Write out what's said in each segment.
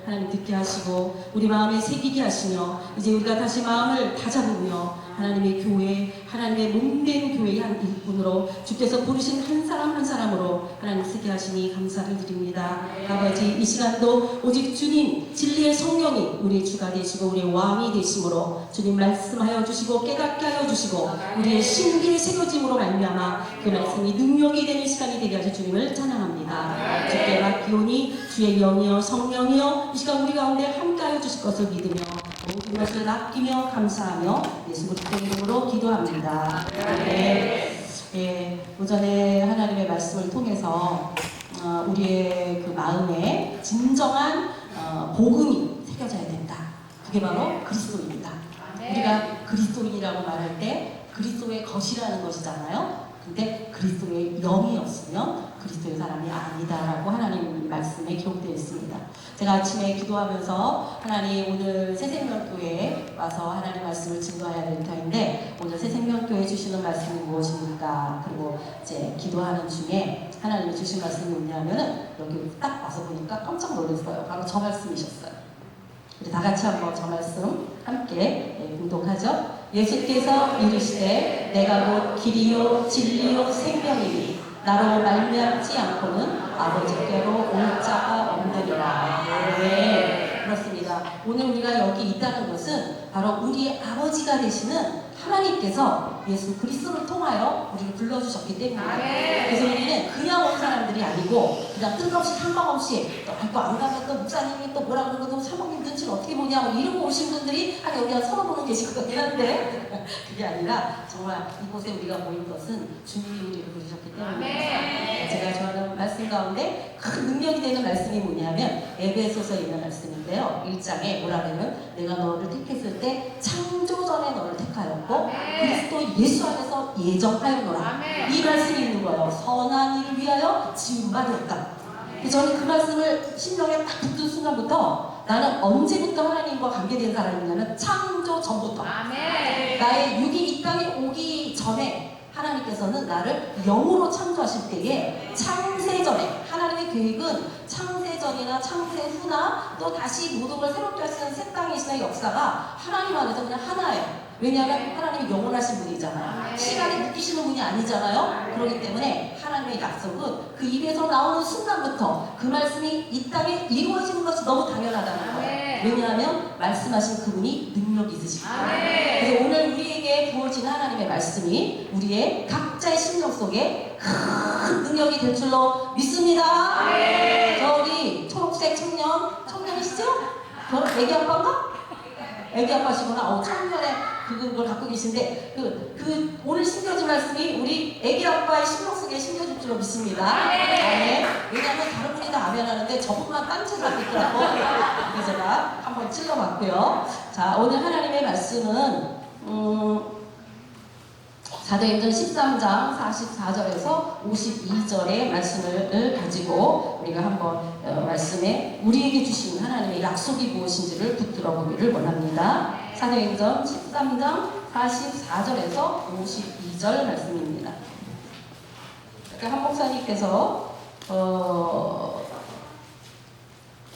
하나님 듣게 하시고 우리 마음에 새기게 하시며 이제 우리가 다시 마음을 다잡으며 하나님의 교회, 하나님의 몸된 교회의 한 일꾼으로 주께서 부르신 한 사람 한 사람으로 하나님 쓰게 하시니 감사를 드립니다. 아버지, 이 시간도 오직 주님 진리의 성령이 우리의 주가 되시고 우리의 왕이 되심으로 주님 말씀하여 주시고 깨닫게 하여 주시고 우리의 심기에 새겨짐으로 말미암아 그 말씀이 능력이 되는 시간이 되게 하실 주님을 찬양합니다. 주께 맡기오니 주의 영이여 성령이여 이 시간 우리 가운데 함께하여 주실 것을 믿으며 모든 것을 아끼며 감사하며 예수 그리스도의 이름으로 기도합니다. 오전에 하나님의 말씀을 통해서 우리의 그 마음에 진정한 복음이 새겨져야 된다. 그게 바로 그리스도입니다. 우리가 그리스도인이라고 말할 때 그리스도의 것이라는 것이잖아요. 근데 그리스도의 영이 없으면 그리스도의 사람이 아니다라고 하나님 말씀에 기록되어 있습니다. 제가 아침에 기도하면서 하나님 오늘 새생명교회에 와서 하나님 말씀을 증거해야 될 터인데 오늘 새생명교회에 주시는 말씀이 무엇입니까? 그리고 이제 기도하는 중에 하나님이 주신 말씀이 뭐냐면은 여기 딱 와서 보니까 깜짝 놀랐어요. 바로 저 말씀이셨어요. 우리 다 같이 한번 저 말씀 함께 공독하죠. 예수께서 이르시되 내가 곧 길이요 진리요 생명이니 나로 말미암지 않고는 아버지께로 올 자가 없느니라. 네, 그렇습니다. 오늘 우리가 여기 있다는 것은 바로 우리 아버지가 되시는 하나님께서 예수 그리스도를 통하여 우리를 불러주셨기 때문입니다. 그래서 우리는 그냥 온 사람들이 아니고 그냥 뜬금없이 탐방없이 또 안 가면 또 목사님이 또 뭐라 그러고 또 사모님 눈치를 어떻게 보냐 뭐 이러고 오신 분들이 한 여기 한 서너 분은 계실 것 같긴 한데 그게 아니라 정말 이곳에 우리가 모인 것은 주님이 우리를 부르셨기 때문입니다. 제가 좋아하는 말씀 가운데 큰 능력이 되는 말씀이 뭐냐면 에베소서에 있는 말씀인데요. 1장에 뭐라 그러면 내가 너를 택했을 때 창조 전에 너를 택하였고 그리스도 예수 안에서 예정하였노라. 이 말씀이 있는 거예요. 선한 일을 위하여 지은 바 되었다. 저는 그 말씀을 심령에 딱 붙은 순간부터 나는 언제부터 하나님과 관계된 사람이냐면 창조 전부터 나의 육이 이 땅에 오기 전에 하나님께서는 나를 영으로 창조하실 때에 창세전에 하나님의 계획은 창세전이나 창세 후나 또 다시 모든 걸 새롭게 하시는 새 땅의 신의 역사가 하나님 안에서 그냥 하나예요. 왜냐하면 하나님이 영원하신 분이잖아요. 시간에 묶이시는 분이 아니잖아요. 그렇기 때문에 하나님의 약속은 그 입에서 나오는 순간부터 그 말씀이 이 땅에 이루어지는 것이 너무 당연하다는 거예요. 왜냐하면 말씀하신 그분이 능력이 있으시기 때문에. 그래서 오늘 우리에게 부어진 하나님의 말씀이 우리의 각자의 심령 속에 큰 능력이 될 줄로 믿습니다. 저기 초록색 청년이시죠? 저는 애기 아빠인가? 애기 아빠시구나. 청년의 그걸 갖고 계신데 그 오늘 심겨진 말씀이 우리 애기 아빠의 심령 속에 심겨질 줄로 믿습니다. 왜냐하면 다른 분이 다 아멘하는데 저분만 딴짓을 하고 있더라고. 그래서 제가 한번 찔러봤고요. 자, 오늘 하나님의 말씀은 사도행전 13장 44절에서 52절의 말씀을 가지고 우리가 한번 말씀에 우리에게 주신 하나님의 약속이 무엇인지를 붙들어 보기를 원합니다. 사도행전 13장 44절에서 52절 말씀입니다. 한 목사님께서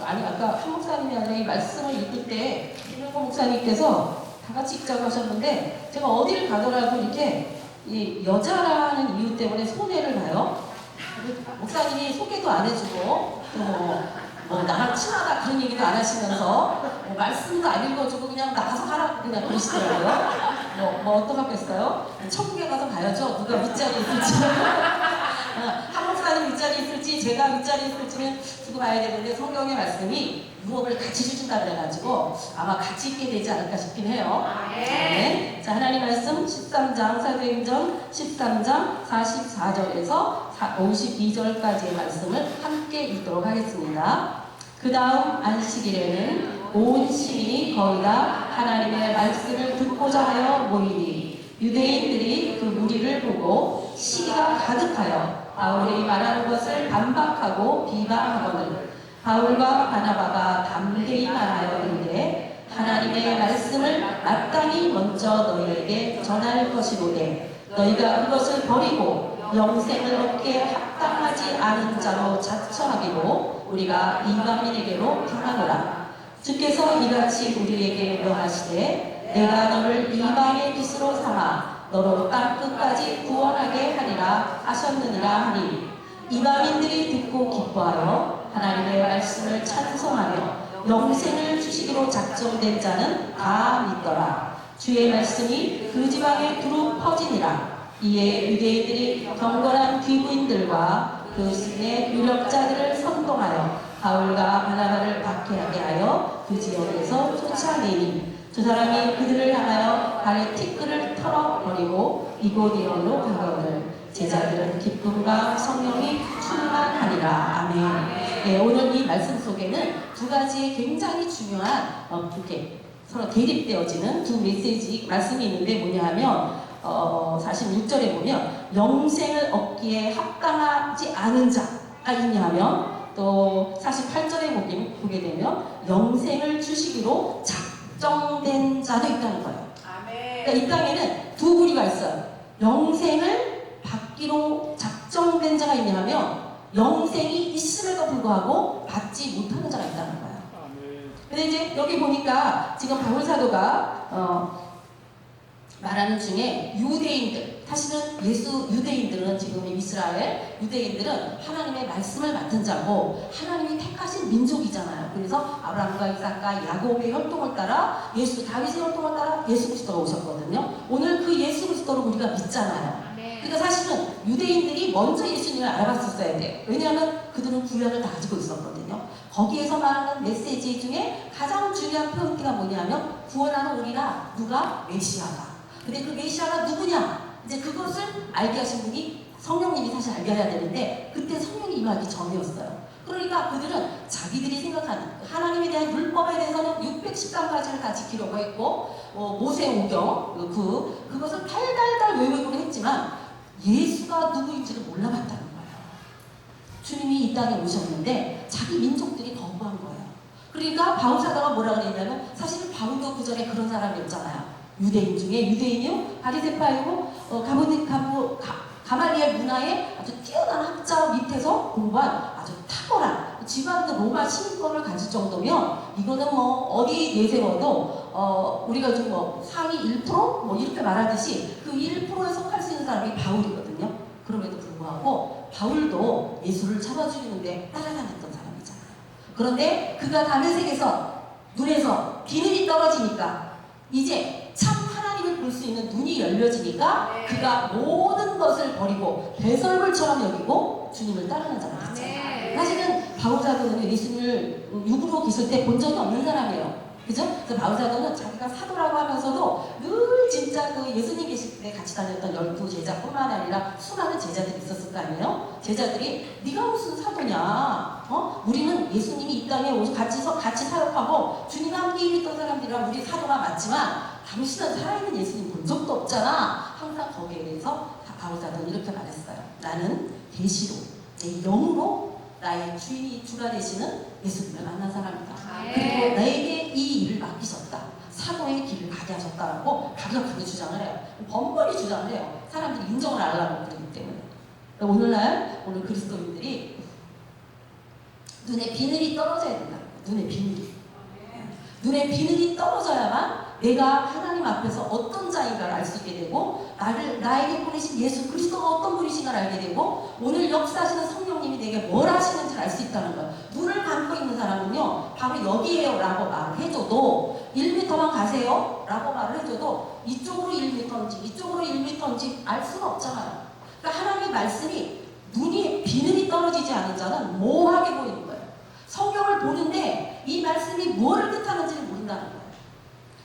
아니 아까 한 목사님이 아니라 이 말씀을 읽을 때 일곱 목사님께서 다 같이 읽자고 하셨는데 제가 어디를 가더라도 이렇게 이 여자라는 이유 때문에 손해를 봐요. 목사님이 소개도 안 해주고 또 나랑 친하다 그런 얘기도 안 하시면서 말씀도 안 읽어주고 그냥 나가서 하라 그냥 그러시더라고요. 어떡하겠어요? 천국에 가서 봐야죠. 누가 윗자리에 있을지. 한 목사님 윗자리에 있을지 제가 윗자리에 있을지는 두고 봐야 되는데 성경의 말씀이 무엇을 같이 주신다 그래가지고 아마 같이 있게 되지 않을까 싶긴 해요. 네. 자, 하나님 말씀 13장 사도행전 13장 44절에서 52절까지의 말씀을 함께 읽도록 하겠습니다. 그 다음 안식일에는 온 시민이 거의 다 하나님의 말씀을 듣고자 하여 모이니 유대인들이 그 무리를 보고 시기가 가득하여 바울이 말하는 것을 반박하고 비방하거늘 바울과 바나바가 담대히 말하여 이르되 하나님의 말씀을 마땅히 먼저 너희에게 전할 것이로되 너희가 그것을 버리고 영생을 얻기에 합당하지 않은 자로 자처하기로 우리가 이방인에게로 향하노라. 주께서 이같이 우리에게 명하시되 내가 너를 이방의 빛으로 삼아 너로 땅 끝까지 구원하게 하리라 하셨느니라 하니 이방인들이 듣고 기뻐하여 하나님의 말씀을 찬송하며 영생을 주시기로 작정된 자는 다 믿더라. 주의 말씀이 그 지방에 두루 퍼지니라. 이에 유대인들이 경건한 귀부인들과 그 시내 유력자들을 선동하여 바울과 바나바를 박해하게 하여 그 지역에서 쫓아내니 두 사람이 그들을 향하여 발에 티끌을 털어버리고 이고니온으로 가거늘 제자들은 기쁨과 성령이 충만하니라. 아멘. 네, 오늘 이 말씀 속에는 두 가지의 굉장히 중요한 이렇게 서로 대립되어지는 두 메시지 말씀이 있는데 뭐냐 하면 46절에 보면 영생을 얻기에 합당하지 않은 자가 있냐 하면 또 48절에 보게 되면 영생을 주시기로 작정된 자도 있다는 거예요. 그러니까 이 땅에는 두 부류가 있어요. 영생을 받기로 작정된 자가 있냐 하면 영생이 있음에도 불구하고 받지 못하는 자가 있다는 거예요. 근데 이제 여기 보니까 지금 바울 사도가 말하는 중에 유대인들, 사실은 유대인들은 지금 이스라엘 유대인들은 하나님의 말씀을 맡은 자고 하나님이 택하신 민족이잖아요. 그래서 아브라함과 이삭과 야곱의 혈통을 따라 다윗의 혈통을 따라 예수 그리스도가 오셨거든요. 오늘 그 예수 그리스도를 우리가 믿잖아요. 그러니까 사실은 유대인들이 먼저 예수님을 알아봤었어야 돼요. 왜냐하면 그들은 구약을 다 가지고 있었거든요. 거기에서 말하는 메시지 중에 가장 중요한 포인트가 뭐냐면 구원하는 우리가 누가? 메시아다. 근데 그 메시아가 누구냐? 이제 그것을 알게 하신 분이 성령님이 사실 알게 해야 되는데 그때 성령이 임하기 전이었어요. 그러니까 그들은 자기들이 생각하는 하나님에 대한 율법에 대해서는 610강까지를 다 지키려고 했고 모세오경 그것을 달달달 외우려고 했지만 예수가 누구인지를 몰라봤다는 거예요. 주님이 이 땅에 오셨는데 자기 민족들이 거부한 거예요. 그러니까 바울 사도가 뭐라 그랬냐면 사실 바울도 그 전에 그런 사람이었잖아요. 유대인 중에 유대인이요, 바리새파이고 가말리엘 문화에 아주 뛰어난 학자 밑에서 공부한 아주 탁월한 지방도 로마 시민권을 가질 정도면 이거는 뭐 어디 내세워도 우리가 좀 뭐 상위 1% 뭐 이렇게 말하듯이 그 1%에 속할 수 있는 사람이 바울이거든요. 그럼에도 불구하고 바울도 예수를 잡아 죽이는데 따라다녔던 사람이잖아요. 그런데 그가 다메섹에서 눈에서 비늘이 떨어지니까 이제 참 하나님을 볼 수 있는 눈이 열려지니까 그가 모든 것을 버리고 배설물처럼 여기고 주님을 따르는 자가 됐잖아요. 사실은 바울 사도는 예수님을 육으로 계실 때 본 적이 없는 사람이에요. 그죠? 그래서 바울 사도는 자기가 사도라고 하면서도 늘 진짜 그 예수님 계실 때 같이 다녔던 12 제자뿐만 아니라 수많은 제자들이 있었을 거 아니에요? 제자들이 네가 무슨 사도냐? 우리는 예수님이 이 땅에 오셔서 같이 사역하고 주님과 함께 일했던 사람들이랑 우리 사도가 맞지만 당신은 살아있는 예수님 본 적도 없잖아. 항상 거기에 대해서 바울 사도는 이렇게 말했어요. 나는 계시로 내 영으로 나의 주가 되시는 예수님을 만난 사람이다. 그리고 나에게 이 일을 맡기셨다. 사도의 길을 가게 하셨다라고 강력하게 주장을 해요. 번번이 주장을 해요. 사람들이 인정을 안 하려고 그러기 때문에. 오늘 그리스도인들이 눈에 비늘이 떨어져야 된다. 눈에 비늘이 떨어져야만 내가 하나님 앞에서 어떤 자인가를 알 수 있게 되고 나에게 보내신 예수 그리스도가 어떤 분이신가를 알게 되고 오늘 역사하시는 성령님이 내게 뭘 하시는지 알 수 있다는 거예요. 눈을 감고 있는 사람은요 바로 여기에요 라고 말을 해줘도 1m만 가세요 라고 말을 해줘도 이쪽으로 1m인지 이쪽으로 1m인지 알 수가 없잖아요. 그러니까 하나님의 말씀이 눈이 비늘이 떨어지지 않은 자는 모호하게 보이는 거예요. 성경을 보는데 이 말씀이 무엇을 뜻하는지를 모른다는 거예요.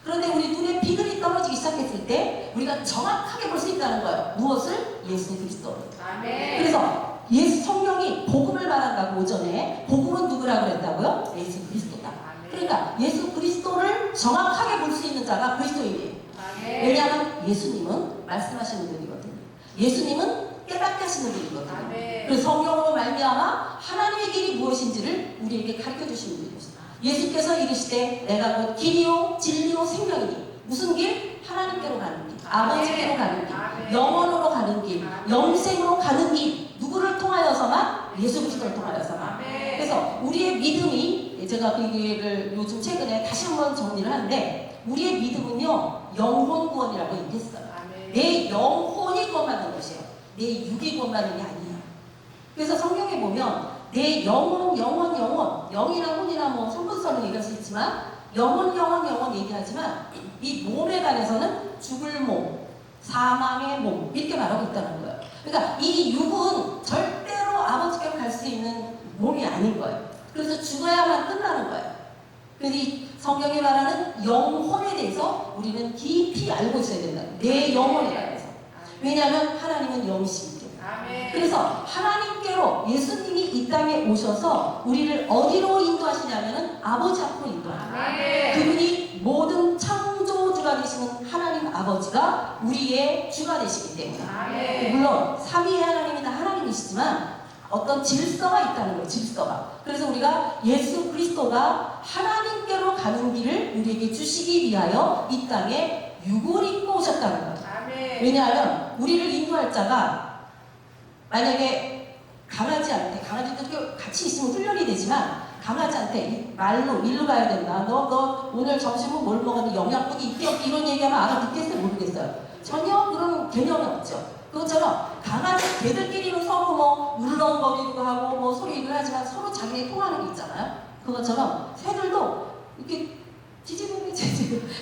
그런데 우리 눈에 비늘이 떨어지기 시작했을 때 우리가 정확하게 볼 수 있다는 거예요. 무엇을? 예수 그리스도를. 그래서 성령이 복음을 말한다고 오전에 복음은 누구라고 그랬다고요? 예수 그리스도다. 그러니까 예수 그리스도를 정확하게 볼 수 있는 자가 그리스도인이에요. 왜냐하면 예수님은 말씀하시는 분이거든요. 예수님은 깨닫게 하시는 분이거든요. 그래서 성령으로 말미암아 하나님의 길이 무엇인지를 우리에게 가르쳐 주시는 분이었어요. 예수께서 이르시되 내가 곧 길이요 진리요 생명이니 무슨 길? 하나님께로 가는 길, 아버지께로 가는 길, 영원으로 가는 길, 영생으로 가는 길. 누구를 통하여서만? 예수 그리스도를 통하여서만. 그래서 우리의 믿음이 제가 그 얘기를 요즘 최근에 다시 한번 정리를 하는데, 우리의 믿음은요 영혼 구원이라고 얘기했어요. 내 영혼이 구원받는 것이에요. 내 육이 구원받는 게 아니에요. 그래서 성경에 보면 내 영혼, 영이나 혼이나 뭐 성분선을 얘기할 수 있지만 영혼 얘기하지만 이 몸에 관해서는 죽을 몸, 사망의 몸 이렇게 말하고 있다는 거예요. 그러니까 이 육은 절대로 아버지께로 갈 수 있는 몸이 아닌 거예요. 그래서 죽어야만 끝나는 거예요. 그래서 이 성경이 말하는 영혼에 대해서 우리는 깊이 알고 있어야 된다. 내 영혼에 관해서. 왜냐하면 하나님은 영이시기 때문에. 그래서 하나님께로 예수님이 이 땅에 오셔서 우리를 어디로 인도하시냐면은 아버지 앞으로 인도합니다. 그분이 모든 창조주가 되시는 하나님 아버지가 우리의 주가 되시기 때문에. 물론 삼위의 하나님이 다 하나님이시지만 어떤 질서가 있다는 거예요. 질서가. 그래서 우리가 예수 그리스도가 하나님께로 가는 길을 우리에게 주시기 위하여 이 땅에 육을 입고 오셨다는 거예요. 왜냐하면 우리를 인도할 자가 만약에 강아지한테, 강아지도 같이 있으면 훈련이 되지만 강아지한테 말로 일로 가야 된다. 너 오늘 점심은 뭘 먹었니? 영양분이 있게 없게 이런 얘기하면 알아듣겠어요? 모르겠어요? 전혀 그런 개념이 없죠. 그것처럼 강아지 개들끼리는 서로 뭐 울렁거리기도 하고 뭐 소리를 하지만 서로 자기네 통하는 게 있잖아요. 그것처럼 새들도 이렇게 지지부비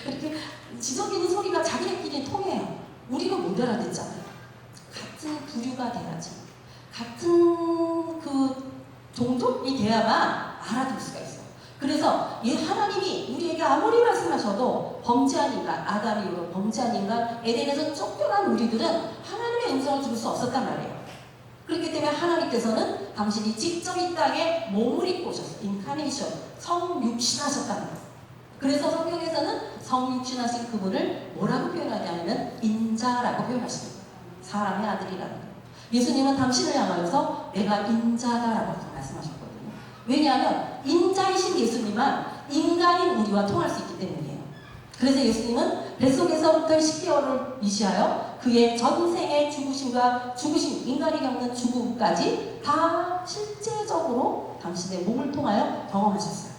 이렇게 지저귀는 소리가 자기네끼리 통해요. 우리가 못 알아듣잖아요. 같은 부류가 돼야지. 같은 그 종족이 돼야만 알아들 수가 있어요. 그래서 하나님이 우리에게 아무리 말씀하셔도 범죄한 인간, 아담 이후로 범죄한 인간, 에덴에서 쫓겨난 우리들은 하나님의 음성을 들을 수 없었단 말이에요. 그렇기 때문에 하나님께서는 당신이 직접 이 땅에 몸을 입고 오셨어요. 인카네이션, 성육신하셨다는 거예요. 그래서 성경에서는 성육신하신 그분을 뭐라고 표현하냐면 인자라고 표현하십니다. 사람의 아들이라는 거예요. 예수님은 당신을 향하여서 내가 인자다라고 말씀하셨거든요. 왜냐하면 인자이신 예수님만 인간인 우리와 통할 수 있기 때문이에요. 그래서 예수님은 뱃속에서부터 10개월을 이시하여 그의 전생의 죽으심과 죽으심, 인간이 겪는 죽음까지 다 실제적으로 당신의 몸을 통하여 경험하셨어요.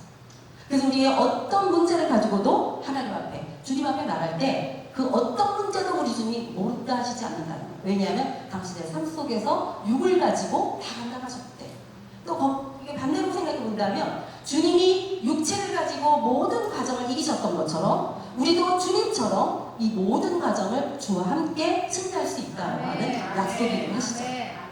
그래서 우리의 어떤 문제를 가지고도 하나님 앞에, 주님 앞에 나갈 때 그 어떤 문제도 우리 주님이 못다 하시지 않는다는 거예요. 왜냐하면 당신의 삶 속에서 육을 가지고 다 감당하셨기 때문에. 또 이게 반대로 생각해 본다면 주님이 육체를 가지고 모든 과정을 이기셨던 것처럼 우리도 주님처럼 이 모든 과정을 주와 함께 승리할 수 있다는 약속이 하시죠.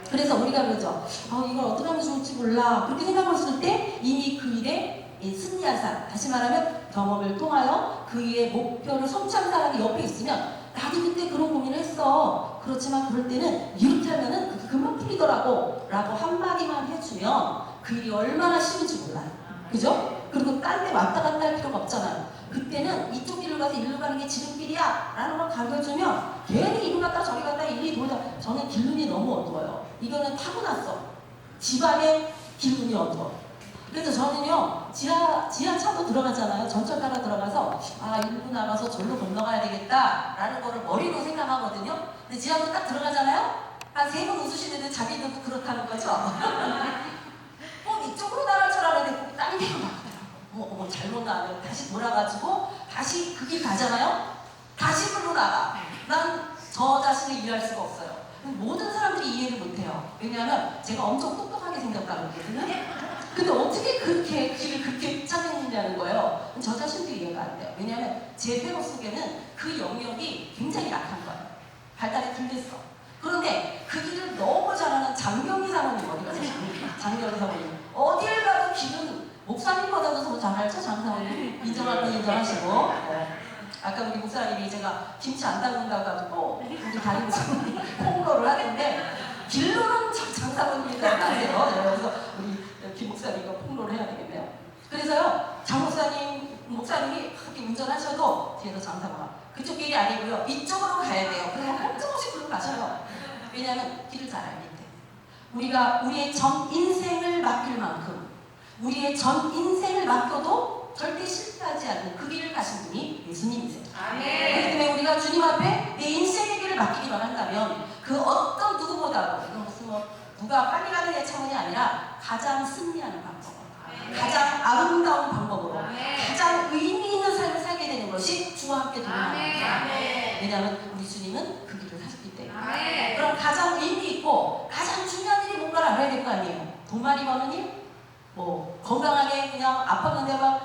그래서 우리가 그러죠. 이걸 어떻게 하면 좋을지 몰라. 그렇게 생각했을 때 이미 그 일에 승리한 사람, 다시 말하면 경험을 통하여 그 일의 목표를 성취한 사람이 옆에 있으면 나도 그때 그런 고민을 했어. 그렇지만 그럴 때는 이렇게 하면은 그게 금방 풀리더라고 라고 한마디만 해주면 그 일이 얼마나 쉬운지 몰라요. 그죠? 그리고 딴 데 왔다 갔다 할 필요가 없잖아요. 그때는 이쪽 길로 가서 일로 가는 게 지름길이야 라는 걸 가르쳐주면 괜히 이리 갔다 저리 갔다 이리 돌다. 저는 길눈이 너무 어두워요. 이거는 타고났어. 집안에 길눈이 어두워. 그래서 저는요 지하차도 들어가잖아요. 전철 타러 들어가서 일로 나가서 절로 건너가야 되겠다 라는 거를 머리로 생각하거든요. 근데 지하철 딱 들어가잖아요. 한 3번 웃으시는데 자기들도 그렇다는 거죠. 이쪽으로 나갈 줄 알았는데 딴 데로 나가요. 잘못 나가요. 다시 돌아가지고 다시 그 길 가잖아요. 다시 글로 나가. 난 저 자신을 이해할 수가 없어요. 모든 사람들이 이해를 못해요. 왜냐하면 제가 엄청 똑똑하게 생겼다는 거거든요. 근데 어떻게 그렇게 길을 그렇게 찾았느냐는 거예요. 저 자신도 이해가 안 돼요. 왜냐하면 제 폐로 속에는 그 영역이 굉장히 약한 거예요. 발달이 덜 됐어. 그런데 그 길을 너무 잘하는 장경희 사모님 어디 가세요? 장경희 사모님. 어딜 가도 길은 목사님보다도 더 잘할죠? 장 사모님. 인정할 건 인정하시고. 아까 우리 목사님이 제가 김치 안 담는다고 가지고 우리 다른 사모님 홍보를 하는데 길로는 장 사모님이 더 나세요. 그래서 우리 김 목사님과 폭로를 해야 되겠네요. 그래서요, 장 목사님이 그렇게 운전하셔도 뒤에서 장사가 그쪽 길이 아니고요, 이쪽으로 가야 돼요. 그래서 걱정없이 그로 가셔요. 왜냐하면 길을 잘 알기 때문에. 우리가 우리의 전 인생을 맡길 만큼, 우리의 전 인생을 맡겨도 절대 실패하지 않는 그 길을 가신 분이 예수님이세요. 그렇기 때문에 우리가 주님 앞에 내 인생의 길을 맡기기만 한다면 그 어떤 누구보다도, 이건 무슨 누가 빨리 가는 애 차원이 아니라 가장 승리하는 방법, 가장 아름다운 방법으로 가장 의미 있는 삶을 살게 되는 것이 주와 함께 동행하는 거예요. 왜냐하면 우리 주님은 그 길을 사셨기 때문에. 그럼 가장 의미 있고 가장 중요한 일이 뭔가를 알아야 될 거 아니에요. 돈 많이 버는 일, 뭐 건강하게 그냥 아팠는데 막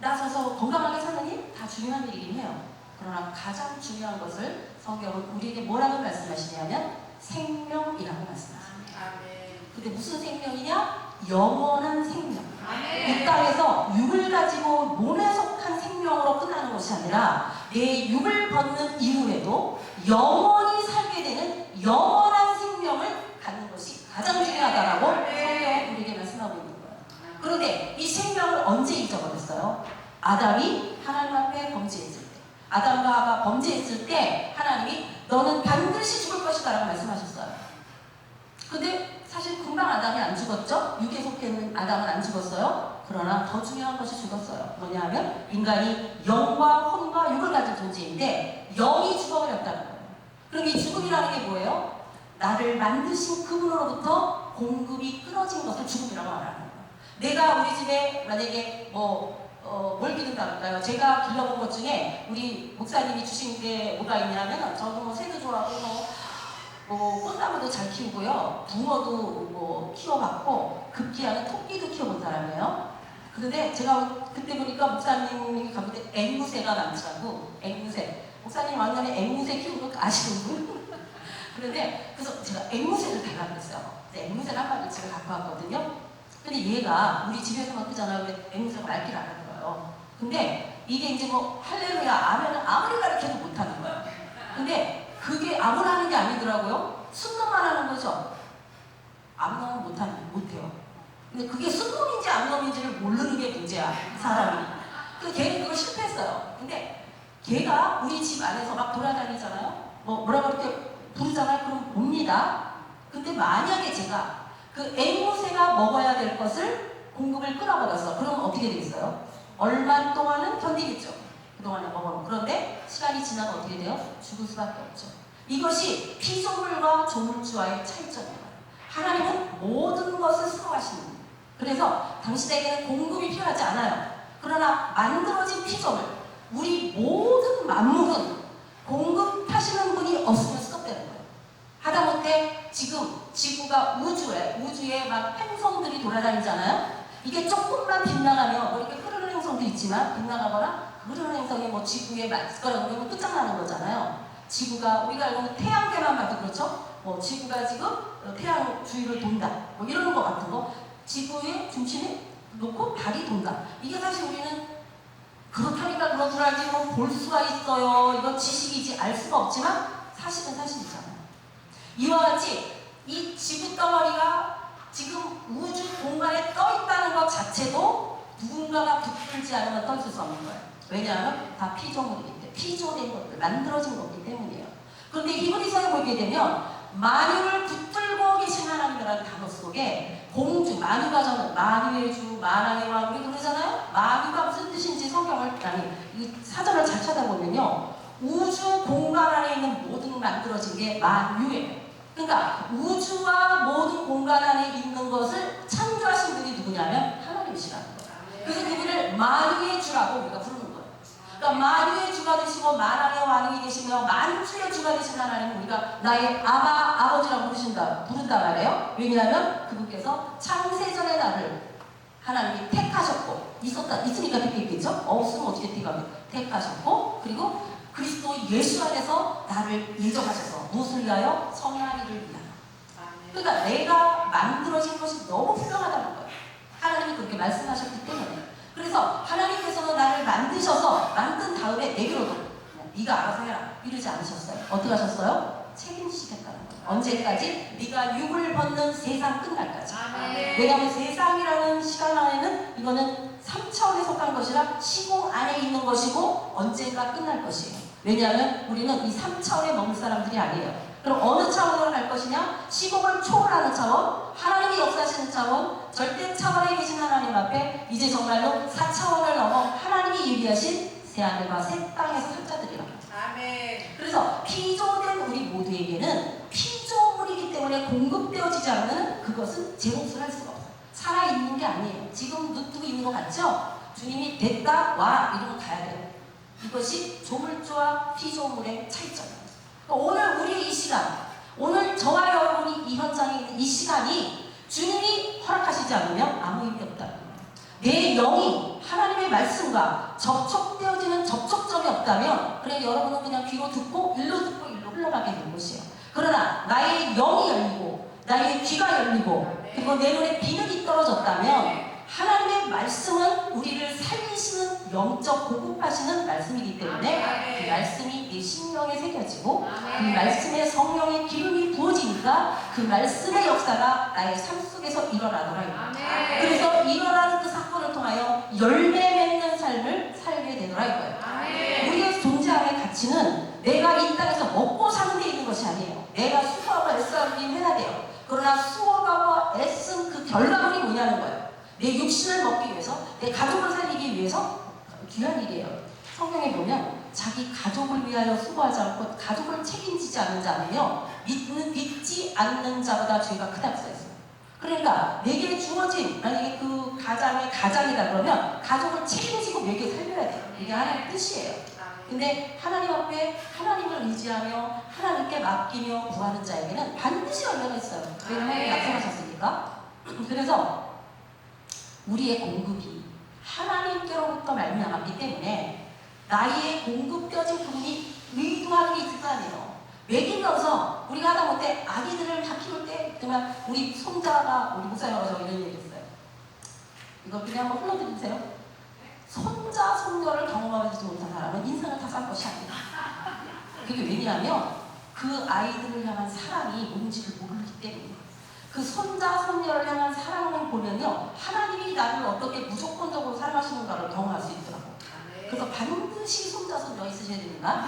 나서서 건강하게 사는 일, 다 중요한 일이긴 해요. 그러나 가장 중요한 것을 성경은 우리에게 뭐라고 말씀하시냐면 생명이라고 말씀하십니다. 근데 무슨 생명이냐? 영원한 생명. 이 땅에서 육을 가지고 몸에 속한 생명으로 끝나는 것이 아니라 내 육을 벗는 이후에도 영원히 살게 되는 영원한 생명을 갖는 것이 가장 중요하다라고 성경은 우리에게 말씀하고 있는 거예요. 그런데 이 생명을 언제 잊어버렸어요? 아담이 하나님 앞에 범죄했을 때. 아담과 하와가 범죄했을 때 하나님이 너는 반드시 죽을 것이다 라고 말씀하셨어요. 근데 사실 금방 아담이 안 죽었죠? 육에 속해 있는 아담은 안 죽었어요. 그러나 더 중요한 것이 죽었어요. 뭐냐 하면 인간이 영과 혼과 육을 가진 존재인데 영이 죽어버렸다는 거예요. 그럼 이 죽음이라는 게 뭐예요? 나를 만드신 그분으로부터 공급이 끊어진 것을 죽음이라고 말하는 거예요. 내가 우리 집에 만약에 뭘 기른다 할까요? 제가 길러본 것 중에 우리 목사님이 주신 게 뭐가 있냐면 저도 뭐 새도 좋아하고 꽃나무도 잘 키우고요. 붕어도 뭐 키워봤고 급기야는 토끼도 키워본 사람이에요. 그런데 제가 그때 보니까 목사님이 가는데 앵무새가 많더라고. 앵무새. 목사님 완전히 앵무새 키우는 거 아시는 분? 그런데 그래서 제가 앵무새를 달라고 그랬어요. 앵무새를 한 마리 제가 갖고 왔거든요. 근데 얘가 우리 집에서만 크잖아요. 왜 앵무새가 말귀를 알아들어요. 근데 이게 이제 뭐 할렐루야 아멘은 아무리 가르쳐도 못하는 거예요. 근데 그게 아무나 하는 게 아니더라고요. 순놈만 하는 거죠. 암놈은 못해요. 근데 그게 순놈인지 암놈인지를 모르는 게 문제야, 사람이. 그래서 걔는 그걸 실패했어요. 근데 걔가 우리 집 안에서 막 돌아다니잖아요. 뭐라고 이렇게 부르잖아요. 그럼 옵니다. 근데 만약에 제가 그 앵무새가 먹어야 될 것을 공급을 끊어버렸어. 그럼 어떻게 되겠어요? 얼마 동안은 견디겠죠. 그동안에 먹어놓은. 그런데 시간이 지나면 어떻게 돼요? 죽을 수밖에 없죠. 이것이 피조물과 조물주와의 차이점이에요. 하나님은 모든 것을 수고하시는 분이에요. 그래서 당신에게는 공급이 필요하지 않아요. 그러나 만들어진 피조물, 우리 모든 만물은 공급하시는 분이 없으면 스톱되는 거예요. 하다못해 지금 지구가 우주에 막 행성들이 돌아다니잖아요. 이게 조금만 빗나가면 뭐 이렇게 흐르는 행성도 있지만 빗나가거나 흐르는 행성이 뭐 지구에 맞을 거라고 그러면 끝장나는 거잖아요. 지구가 우리가 알고 있는 태양계만 봐도 그렇죠. 뭐 지구가 지금 태양 주위를 돈다. 뭐 이런 거 같은 거. 지구의 중심에 놓고 달이 돈다. 이게 사실 우리는 그렇다니까 그런 줄 알지 뭐 볼 수가 있어요. 이건 지식이지 알 수가 없지만 사실은 사실이잖아요. 이와 같이 이 지구 덩어리가 지금 우주 공간에 떠 있다는 것 자체도 누군가가 붙들지 않으면 떠 있을 수 없는 거예요. 왜냐하면 다 피조물이기 때문에, 피조된 것들, 만들어진 거기 때문이에요. 그런데 히브리서에 보게 되면 만유를 붙들고 계신 하나님이라는 단어 속에 공주, 만유가 저는 만유의 주, 만왕의 왕 우리 그러잖아요. 만유가 무슨 뜻인지 성경을 이 사전을 잘 찾아보면요, 우주 공간 안에 있는 모든 만들어진 게 만유예요. 그러니까 우주와 모든 공간 안에 있는 것을 창조하신 분이 누구냐면 하나님이시라는 거예요. 그래서 그분을 만유의 주라고 우리가 부르는 거예요. 그러니까 만유의 주가 되시고 만왕의 왕이 되시며 만주의 주가 되신 하나님은 우리가 나의 아버지라고 부른단 말이에요. 왜냐하면 그분께서 창세전의 나를 하나님이 택하셨고, 있으니까 택했겠죠? 없으면 어떻게 택하셨고, 그리고 그리스도 예수 안에서 나를 예정하셔서 무엇을 위하여? 선한 일을 위하여. 그러니까 내가 만들어진 것이 너무 훌륭하다는 거예요. 하나님이 그렇게 말씀하셨기 때문에. 그래서 하나님께서는 나를 만든 다음에 내게로도 네가 알아서 해라 이러지 않으셨어요. 어떻게 하셨어요? 책임지시겠다는 거예요. 언제까지? 네가 육을 벗는 세상 끝날까지. 왜냐하면 세상이라는 시간 안에는 이거는 3차원에 속한 것이라 시공 안에 있는 것이고 언젠가 끝날 것이에요. 왜냐하면 우리는 이 3차원에 머물 사람들이 아니에요. 그럼 어느 차원으로 갈 것이냐? 시공을 초월하는 차원, 하나님이 역사하시는 차원, 절대 차원에 계신 하나님 앞에 이제 정말로 4차원을 넘어 하나님이 예비하신 새하늘과 새 땅에서 살 자들이라고. 아멘. 그래서 피조된 우리 모두에게는 피조물이기 때문에 공급되어지지 않는 그것은 제 몫을 할 수가 없어요. 살아있는 게 아니에요. 지금 눈 뜨고 있는 것 같죠? 주님이 됐다 와 이러면 가야 돼요. 이것이 조물주와 피조물의 차이점입니다. 오늘 우리의 이 시간, 오늘 저와 여러분이 이 현장에 있는 이 시간이 주님이 허락하시지 않으면 아무 의미 없다. 내 영이 하나님의 말씀과 접촉되어지는 접촉점이 없다면 그래 여러분은 그냥 귀로 듣고 일로 듣고 일로 흘러가게 되는 것이에요. 그러나 나의 영이 열리고 나의 귀가 열리고 그리고 내 눈에 비늘이 떨어졌다면 하나님의 말씀은 우리를 살리시는 영적 보급하시는 말씀이기 때문에 그 말씀이 내 심령에 새겨지고 그 말씀에 성령의 기름이 부어지니까 그 말씀의 역사가 나의 삶 속에서 일어나더라. 그래서 일어나는 그 사건을 통하여 열매 맺는 삶을 살게 되더라 이거예요. 우리의 존재함의 가치는 내가 이 땅에서 먹고 사는 데 있는 것이 아니에요. 내가 수고하고 애쓰긴 해야 돼요. 그러나 수고하고 애쓴 그 결과물이 뭐냐는 거예요. 내 육신을 먹기 위해서, 내 가족을 살리기 위해서 귀한 일이에요. 성경에 보면 자기 가족을 위하여 수고하지 않고 가족을 책임지지 않는 자는요 믿지 않는 자보다 죄가 크다고 써있어요. 그러니까 내게 주어진 만약에 그 가장의 가장이다 그러면 가족을 책임지고 내게 살려야 돼요. 이게 하나님의 뜻이에요. 근데 하나님 앞에 하나님을 의지하며 하나님께 맡기며 구하는 자에게는 반드시 열매가 있어요. 왜냐하면 하나님이 약속하셨으니까. 그래서 우리의 공급이 하나님께로부터 말미암았기 때문에 나의 공급되어진 부분이 의도하는 게 있을 거 아니에요. 먹이면서 우리가 하다못해 아기들을 다 키울 때 정말 우리 손자가 우리 목사님하고 저 이런 얘기 했어요. 이거 그냥 한번 흘러드리세요. 손자, 손녀를 경험하지 못한 사람은 인생을 다 살 것이 아니다. 그게 왜냐하면 그 아이들을 향한 사랑이 뭔지를 모르기 때문이에요. 그 손자, 손녀를 향한 사랑을 보면요 하나님이 나를 어떻게 무조건적으로 사랑하시는가를 경험할 수 있더라고요. 그래서 반드시 손자, 손녀 있으셔야 됩니다.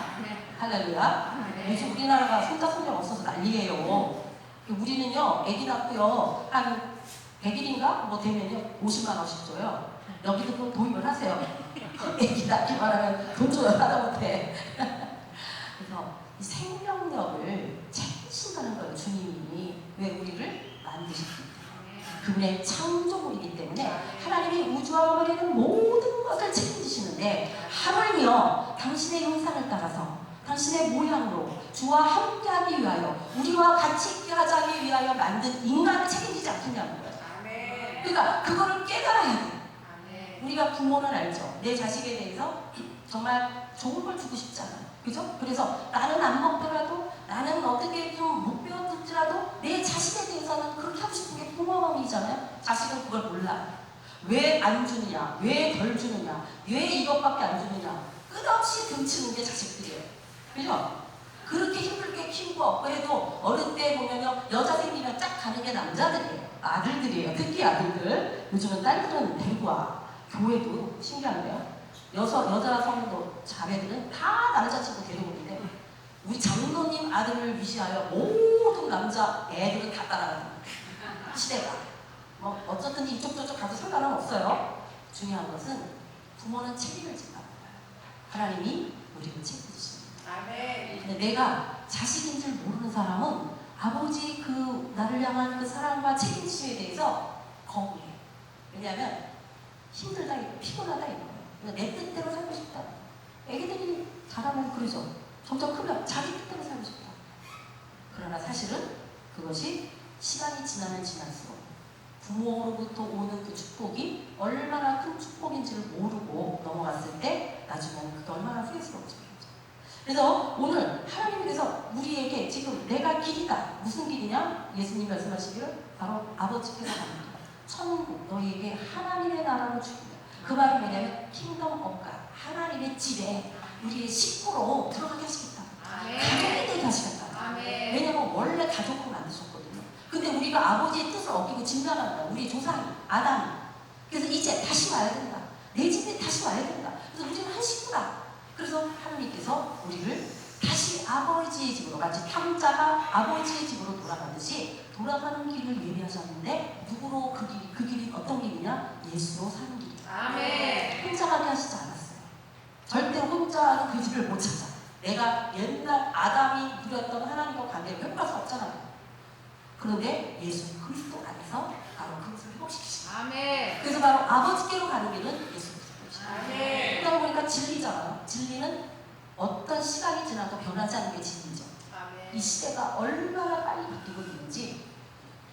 할렐루야. 요즘 우리나라가 손자, 손녀가 없어서 난리예요. 우리는요 아기 낳고요 한 100일인가 뭐 되면요 50만 원씩 줘요. 여기도 그럼 도입을 하세요. 아기 낳기만 하면 돈 줘요 하다못해. 그래서 이 생명력을 챙기신다는 거예요. 주님이 왜 우리를 만드셨습니까? 그분의 창조물이기 때문에 하나님이 우주와 만물에는 모든 것을 책임지시는데 하물며 당신의 형상을 따라서 당신의 모양으로 주와 함께하기 위하여 우리와 같이 있게 하기 위하여 만든 인간을 책임지지 않겠냐는 거예요. 그러니까 그거를 깨달아야 돼요. 우리가 부모는 알죠. 내 자식에 대해서 정말 좋은 걸 주고 싶지 않아요. 그죠? 그래서 나는 안 먹더라도 나는 어떻게 좀 못 배웠을지라도 내 자식에 대해서는 그렇게 하고 싶은 게 부모 마음이잖아요. 자식은 그걸 몰라요. 왜 안 주느냐? 왜 덜 주느냐? 왜 이것밖에 안 주느냐? 끝없이 등치는 게 자식들이에요. 그죠? 그렇게 힘들게 키우고 그래도 어릴 때 보면요 여자 생기면 쫙 가는 게 남자들이에요. 아들들이에요. 특히 아들들. 요즘은 딸들은 데리고 와. 교회도 신기한데요. 여자 성도 자매들은 다 남자친구 데리고 오는데 우리 장로님 아들을 위시하여 모든 남자 애들은 다 따라가는 시대가. 뭐 어쨌든 이쪽 저쪽 가도 상관은 없어요. 중요한 것은 부모는 책임을 진다. 하나님이 우리를 책임지십니다. 근데 내가 자식인 줄 모르는 사람은 아버지 그 나를 향한 그 사랑과 책임심에 대해서 거부해. 왜냐하면 힘들다, 피곤하다 이거예요. 내 뜻대로 살고 싶다. 애기들이 자라면 그러죠. 점점 크면 자기 뜻대로 살고 싶다. 그러나 사실은 그것이 시간이 지나면 지날수록 부모로부터 오는 그 축복이 얼마나 큰 축복인지를 모르고 넘어갔을 때 나중에는 그게 얼마나 후회스러운지. 그래서 오늘 하나님께서 우리에게 지금 내가 길이다. 무슨 길이냐? 예수님 말씀하시기를 바로 아버지께서 가는 길. 천국 너희에게 하나님의 나라를 주기다. 그 말이 뭐냐면 킹덤 업가 하나님의 집에 우리의 식구로 들어가게 하시겠다. 가족이 되게 하시겠다. 왜냐면 원래 가족으로 만드셨거든요. 근데 우리가 아버지의 뜻을 어기고 진단한 거야. 우리 조상이 아담이. 그래서 이제 다시 와야 된다. 내 집에 다시 와야 된다. 그래서 우리는 한 식구다. 그래서 하나님께서 우리를 다시 아버지의 집으로 마치 탐자가 아버지의 집으로 돌아가듯이 돌아가는 길을 예비하셨는데 누구로 그 길이 어떤 길이냐? 예수로 사는 길이에요. 혼자 가게 하시지 않았어요. 절대 혼자는 그 집을 못 찾아. 내가 옛날 아담이 누렸던 하나님과 관계를 회복할 수 없잖아요. 그런데 예수 그리스도 안에서 바로 그것을 회복시키십니다. 아멘. 그래서 바로 아버지께로 가는 길은 예수 그리스도입니다. 아멘. 그러다 보니까 진리잖아요. 진리는 어떤 시간이 지나도 변하지 않는 게 진리죠. 아멘. 이 시대가 얼마나 빨리 바뀌고 있는지,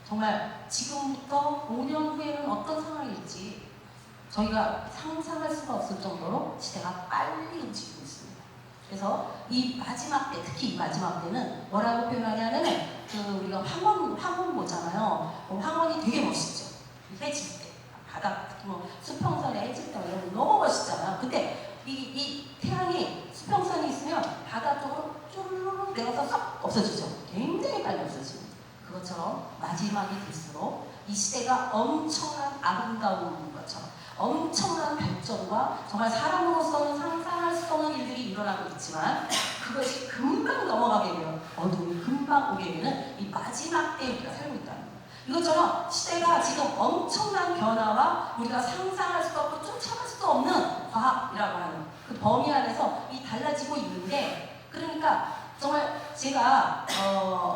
정말 지금부터 5년 후에는 어떤 상황일지 저희가 상상할 수가 없을 정도로 시대가 빨리 움직이고 있습니다. 그래서 이 마지막 때, 특히 이 마지막 때는 뭐라고 표현하냐면, 우리가 황혼 보잖아요. 황혼이 되게 멋있죠. 해질 때, 바다, 뭐 수평선에 해질 때 이런 거 너무 멋있잖아요. 근데 이 태양이 수평선이 있으면 바다 쪽으로 쭈르륵 내려서 쏙 없어지죠. 굉장히 빨리 없어집니다. 그것처럼 마지막이 될수록 이 시대가 엄청난 아름다운 것처럼 엄청난 발전과 정말 사람으로서는 상상할 수 없는 일들이 일어나고 있지만, 그것이 금방 넘어가게 되면, 어둠이 금방 오게 되는 이 마지막 때에 우리가 살고 있다는 거예요. 이것처럼 시대가 지금 엄청난 변화와 우리가 상상할 수도 없고 쫓아갈 수도 없는 과학이라고 하는 그 범위 안에서 이 달라지고 있는데, 그러니까 정말 제가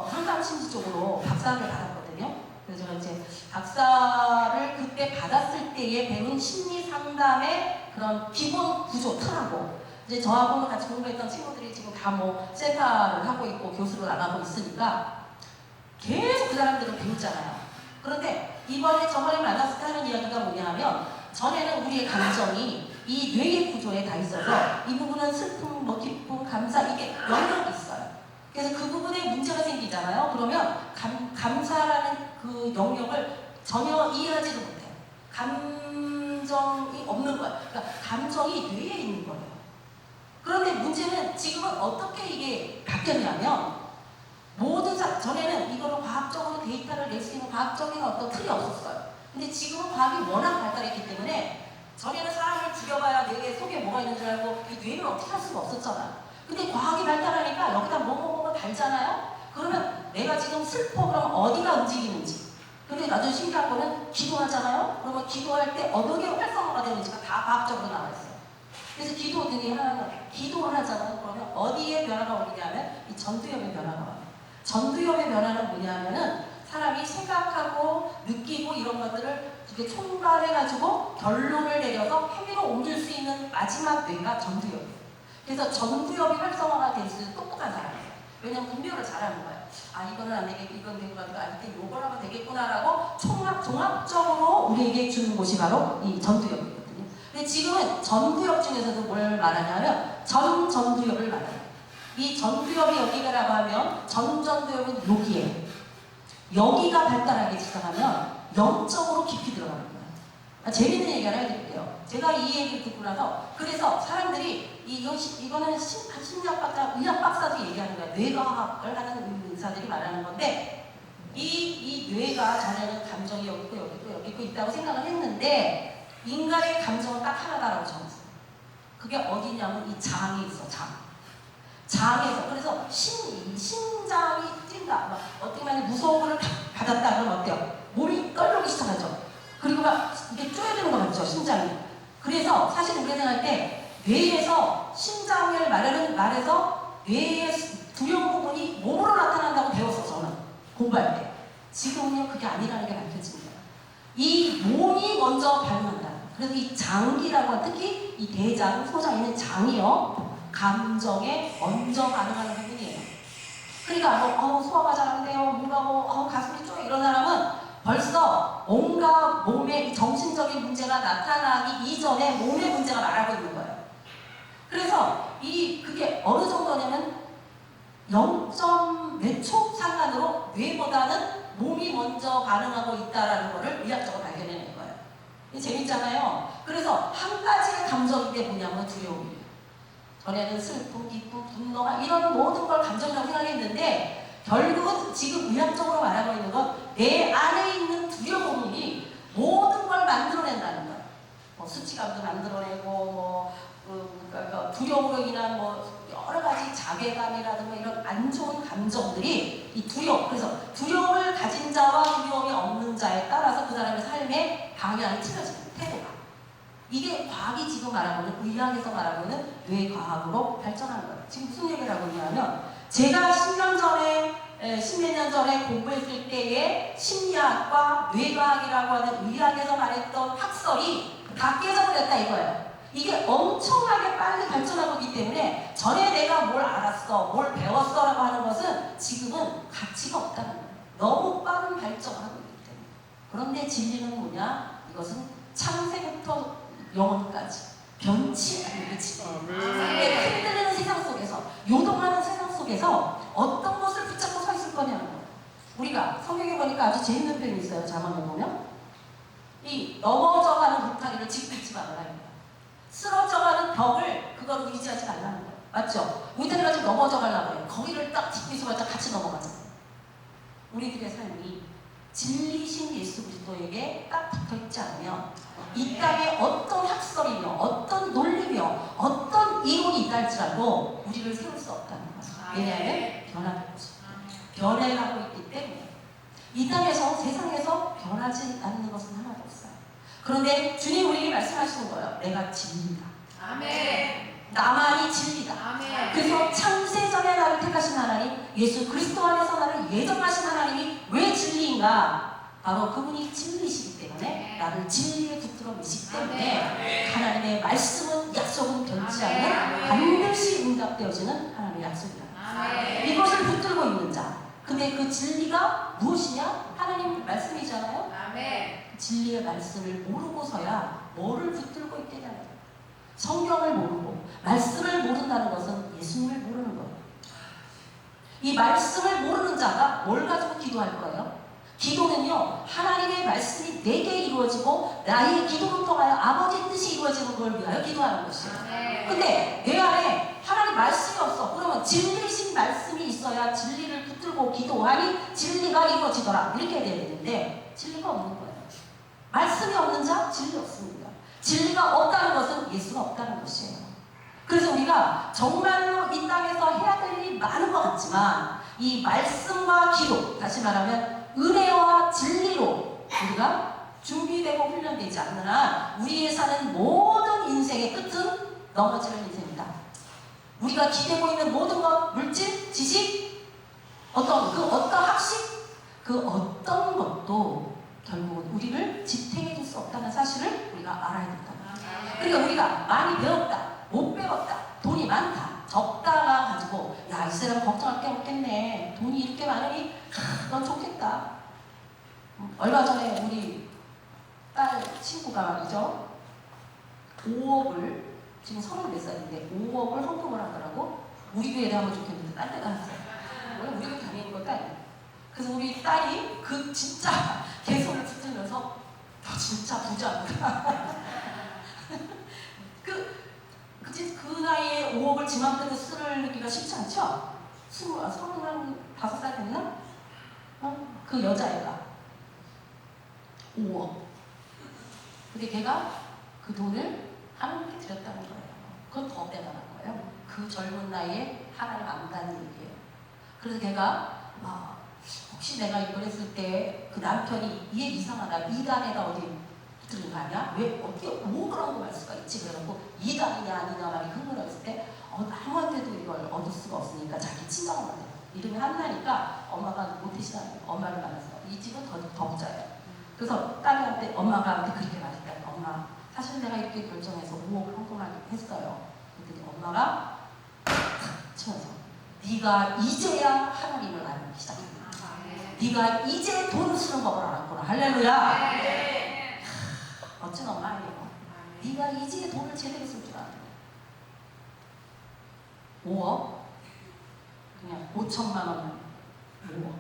상담심리 쪽으로 박사를 받았거든요. 그래서 제가 이제 박사를 그때 받았을 때에 배운 심리 상담의 그런 기본 구조 틀하고, 이제 저하고 같이 공부했던 친구들이 지금 다 뭐 센터를 하고 있고 교수로 나가고 있으니까 계속 그 사람들은 배우잖아요. 그런데 저번에 만났을 때 하는 이야기가 뭐냐 하면, 전에는 우리의 감정이 이 뇌의 구조에 다 있어서 이 부분은 슬픔, 뭐 기쁨, 감사, 이게 영역이 있어요. 그래서 그 부분에 문제가 생기잖아요. 그러면 감사라는 그 영역을 전혀 이해하지도 못해요. 감정이 없는 거예요. 그러니까 감정이 뇌에 있는 거예요. 그런데 문제는 지금은 어떻게 이게 바뀌었냐면, 전에는 이걸로 과학적으로 데이터를 낼 수 있는 과학적인 어떤 틀이 없었어요. 근데 지금은 과학이 워낙 발달했기 때문에, 전에는 사람을 죽여봐야 뇌 속에 뭐가 있는 줄 알고 이 뇌를 어떻게 할 수가 없었잖아요. 근데 과학이 발달하니까 여기다 뭐가 달잖아요? 그러면 내가 지금 슬퍼, 그러면 어디가 움직이는지. 근데 아주 신기한 거는 기도하잖아요? 그러면 기도할 때 어떻게 활성화가 되는지가 다 과학적으로 나와 있어요. 그래서 기도를 하잖아요. 그러면 어디에 변화가 오느냐면 이 전두엽의 변화가 와요. 전두엽의 변화는 뭐냐면은 사람이 생각하고 느끼고 이런 것들을 이렇게 총괄해가지고 결론을 내려서 행위로 옮길 수 있는 마지막 뇌가 전두엽이에요. 그래서 전두엽이 활성화가 될 수 있는 똑똑한 사람이에요. 왜냐면 분별을 잘하는 거예요. 아, 이거는 안 되겠고 이건 된 거니까 이때 요걸 하면 되겠구나라고 종합적으로 우리에게 주는 곳이 바로 이 전두엽이거든요. 근데 지금은 전두엽 중에서도 뭘 말하냐면 전두엽을 말해요. 이 전두엽이 여기가라고 하면 전두엽은 여기에, 여기가 발달하기 시작하면 영적으로 깊이 들어가는 거예요. 재밌는 얘기 하나 해드릴게요. 제가 이 얘기를 듣고 나서, 그래서 사람들이 이거는 심리학박사, 의학박사도 얘기하는 거야. 뇌과학을 하는 의사들이 말하는 건데, 이 뇌가 전에는 감정이 여기 있고 여기 있고 여기 있다고 생각을 했는데, 인간의 감정은 딱 하나다라고 정했어요. 그게 어디냐면 이 장에 있어. 장에서. 그래서 심장이 뛴다. 막 어떻게 만약 무서운 걸 받았다 그러면 어때요? 몸이 떨리기 시작하죠. 그리고 막 이게 쪼여드는 거 같죠, 심장이. 그래서 사실 우리가 생각할 때 뇌에서 심장을 말해서 뇌의 두려운 부분이 몸으로 나타난다고 배웠어, 저는 공부할 때. 지금은요 그게 아니라는 게 밝혀집니다. 이 몸이 먼저 반응한다. 그래서 이 장기라고 하는, 특히 이 대장, 소장 있는 장이요, 감정에 먼저 반응하는 부분이에요. 그러니까 소화가 잘 안 돼요, 뭔가 가슴이 쪼여, 이런 사람은 벌써 온갖 몸의 정신적인 문제가 나타나기 이전에 몸의 문제가 말하고 있는 거예요. 그래서 그게 어느 정도냐면 0점 몇 초 상관으로 뇌보다는 몸이 먼저 반응하고 있다는 것을 의학적으로 발견해낸 거예요. 이게 재밌잖아요. 그래서 한 가지의 감정인데 뭐냐면 두려움이에요. 전에는 슬픔, 기쁨, 분노가 이런 모든 걸 감정이라고 생각했는데, 결국은 지금 의학적으로 말하고 있는 건 내 안에 있는 두려움이 모든 걸 만들어낸다는 거예요. 수치감도 만들어내고, 그러니까 두려움으로 인한 여러 가지 자괴감이라든가 이런 안 좋은 감정들이 이 두려움. 그래서 두려움을 가진 자와 두려움이 없는 자에 따라서 그 사람의 삶의 방향이 틀어집니다. 태도가. 이게 과학이 지금 말하고는 의학에서 말하고는 뇌과학으로 발전한 거예요. 지금 무슨 얘기를 하고 있냐면 제가 10년 전에 10몇 년 전에 공부했을 때의 심리학과 뇌과학이라고 하는 의학에서 말했던 학설이 다 깨져버렸다 이거예요. 이게 엄청나게 빨리 발전하고 있기 때문에 전에 내가 뭘 알았어, 뭘 배웠어 라고 하는 것은 지금은 가치가 없다는 거예요. 너무 빠른 발전을 하고 있기 때문에. 그런데 진리는 뭐냐? 이것은 창세부터 영원까지 변치 않는 진리. 흔들리는 세상 속에서, 요동하는 세상 속에서 어떤 것을 붙잡고 서 있을 거냐는 거예요. 우리가 성경에 보니까 아주 재밌는 표현이 있어요. 자막을 보면 이 넘어져가는 울타리를 짚고 있지 말아라. 쓰러져가는 벽을 그걸 의지하지 말라는 거예요. 맞죠? 울타리가 지금 넘어져 가려고 해요. 거기를 딱 짚고 있어봤자 같이 넘어가잖아요. 우리들의 삶이 진리신 예수 그리스도에게 딱 붙어있지 않으면 이 땅에 어떤 학설이며 어떤 논리며 어떤 이론이 있다 할지라도 우리를 세울 수 없다는 거죠. 왜냐하면 변하는 거죠. 변해가고 있기 때문에 이 땅에서 세상에서 변하지 않는 것은 하나도 없어요. 그런데 주님 우리에게 말씀하시는 거예요. 내가 진리다. 아멘. 나만이 진리다. 아멘. 그래서 창세전에 나를 택하신 하나님, 예수 그리스도 안에서 나를 예정하신 하나님이 왜 진리인가? 바로 그분이 진리시기 때문에 나를 진리에 붙들어 계시기 때문에 하나님의 말씀은 약속은 변치 않는 반드시 응답되어지는 하나님의 약속이다. 이것을 붙들고 있는 자. 근데 그 진리가 무엇이냐? 하나님 말씀이잖아요. 아멘. 진리의 말씀을 모르고서야 뭐를 붙들고 있겠냐는 거예요. 성경을 모르고 말씀을 모른다는 것은 예수님을 모르는 거예요. 이 말씀을 모르는 자가 뭘 가지고 기도할 거예요? 기도는요, 하나님의 말씀이 내게 이루어지고 나의 기도를 통하여 아버지의 뜻이 이루어지는 걸 위하여 기도하는 것이에요. 근데 내 안에 하나님 말씀이 없어. 그러면 진리신 말씀이 있어야 진리를 붙들고 기도하니 진리가 이루어지더라. 이렇게 돼야 되는데 진리가 없는 거예요. 말씀이 없는 자 진리 없습니다. 진리가 없다는 것은 예수가 없다는 것이에요. 그래서 우리가 정말로 이 땅에서 해야 될 일이 많은 것 같지만 이 말씀과 기도, 다시 말하면 은혜와 진리로 우리가 준비되고 훈련되지 않는 한 우리의 사는 모든 인생의 끝은 넘어지는 인생이다. 우리가 기대고 있는 모든 것, 물질, 지식, 어떤 학식, 그 어떤 것도 결국은 우리를 지탱해 줄 수 없다는 사실을 우리가 알아야 된다. 그러니까 우리가 많이 배웠다, 못 배웠다, 돈이 많다, 적다가 가지고 야, 이 사람 걱정할 게 없겠네. 돈이 이렇게 많으니 넌 좋겠다. 얼마 전에 우리 딸 친구가 말이죠. 5억을 지금 34살인데 5억을 헌금을 하더라고. 우리 교회에 하면 좋겠는데 딴 데 가서 원래 우리 교회 다니는 것도 아니에요. 그래서 우리 딸이 그 진짜 개소를 붙들면서 너 진짜 부자구나. 그 나이에 5억을 지 맘대로 쓰기가 쉽지 않죠? 35살 됐나? 그 여자애가 5억. 근데 걔가 그 돈을 하나님께 드렸다는 거예요. 그건 더 대단한 거예요. 그 젊은 나이에 하나님 안다는 얘기예요. 그래서 걔가 혹시 내가 이걸 했을 때 그 남편이 얘 이상하다. 이단에다 어디 붙는 거 아니야? 왜 어떻게 5억을 헌금할 수가 있지? 그래갖고 이단이냐 아니냐 말이 흥분했을 때 아무한테도 이걸 얻을 수가 없으니까 자기 친정을 만나요. 이름이 한나니까 엄마가 모태신앙 엄마를 만나서 이 집은 더 부자예요. 그래서 딸한테 엄마가 그렇게 말했다. 엄마 사실 내가 이렇게 결정해서 5억을 헌금하기로 했어요. 그랬더니 엄마가 탁 치면서 네가 이제야 하나님을 알기 시작했다. 네가 이제 돈 쓰는 법을 알았구나. 할렐루야. 멋진 엄마예요. 네가 이제 돈을 제대로 쓸 줄 알았네. 5억? 그냥 5천만 원 5억.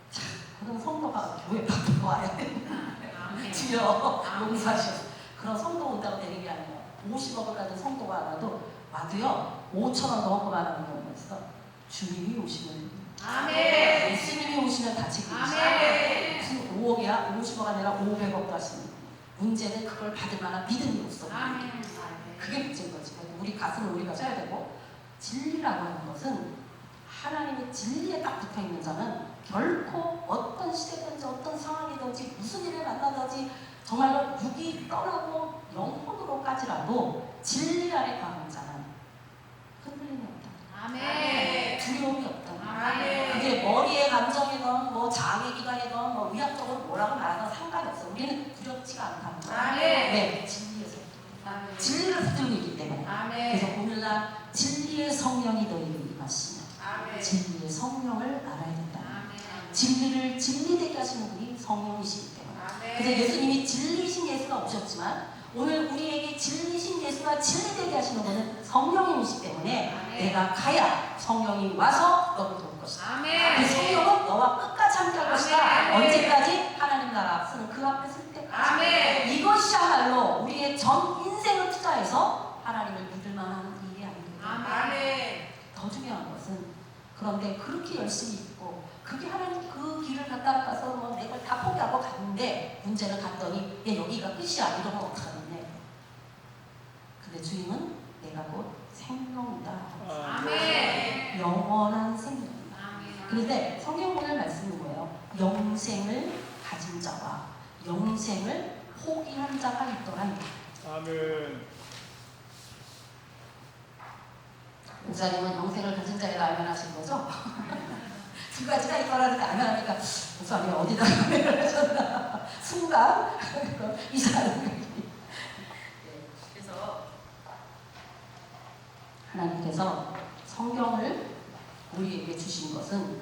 자, 그런 성도가 교회 밖에 와야 돼. 주여 용서하셔서. 그런 성도 온다고 되는 게 아니에요. 50억을 가진 성도가 와도요 5천원 더 헌금 안 하는 경우가 있어. 주님이 오시면 아멘. 예수님이 오시면 다 책임지시고 무슨 5억이야? 50억 아니라 500억도 하시는 거예요. 문제는 그걸 받을 만한 믿음이 없어. 아멘. 그게 문제인 거지. 우리 가슴을 우리가 쳐야 되고 진리라고 하는 것은 하나님의 진리에 딱 붙어있는 자는 결코 어떤 시대든지 어떤 상황이든지 무슨 일을 만나든지 정말로 육이 떠나고 영혼으로까지라도 진리 아래 거하는 자는 흔들림이 없다. 아멘. 두려움이 없다. 아멘. 그게 머리의 감정이건 뭐 장애 기관이건 뭐 의학적으로 뭐라고 말하건 상관이 없어. 우리는 두렵지가 않다는 거야. 아멘. 네, 진리에서. 아멘. 진리를 붙들고 있기 때문에. 아멘. 그래서 오늘날 진리의 성령이 너희에게 임하시면 아멘. 진리의 성령을 알아야 된다. 아멘. 진리를 진리되게 하시는 분이 성령이시기 때문에. 아멘. 그래서 예수님이 진리이신 예수가 오셨지만 오늘 우리에게 진리이신 예수가 진리되게 하시는 분은 성령님이시기 때문에 아멘. 내가 가야 성령이 와서 너를 도울 것이다. 아멘. 그 성령은 너와 끝까지 함께할 것이다. 아멘. 언제까지? 하나님 나라 앞서는 그 앞에 설 때까지. 아멘. 이것이야말로 우리의 전 인생을 투자해서 하나님을 믿을 만한 일이 아닙니다. 아멘. 더 중요한 것은 그런데 그렇게 열심히 있고 그게 하나님 그 길을 따라가서 뭐 내 걸 다 포기하고 갔는데 문제를 갔더니 얘 여기가 끝이야 이러면 어떡하겠네. 근데 주님은 내가 곧 생명이다. 아멘. 영원한 생명이다. 아멘. 그런데 성경 오늘 말씀은 뭐예요? 영생을 가진 자와 영생을 포기한 자가 있더라. 아멘. 목사님은 영생을 가진 자에다 알면하신 거죠? 두 가지가 있더라는 게 알면하니까 목사님 어디다 알면하셨나 순간 이상한 생각이. 그래서 하나님께서 성경을 우리에게 주신 것은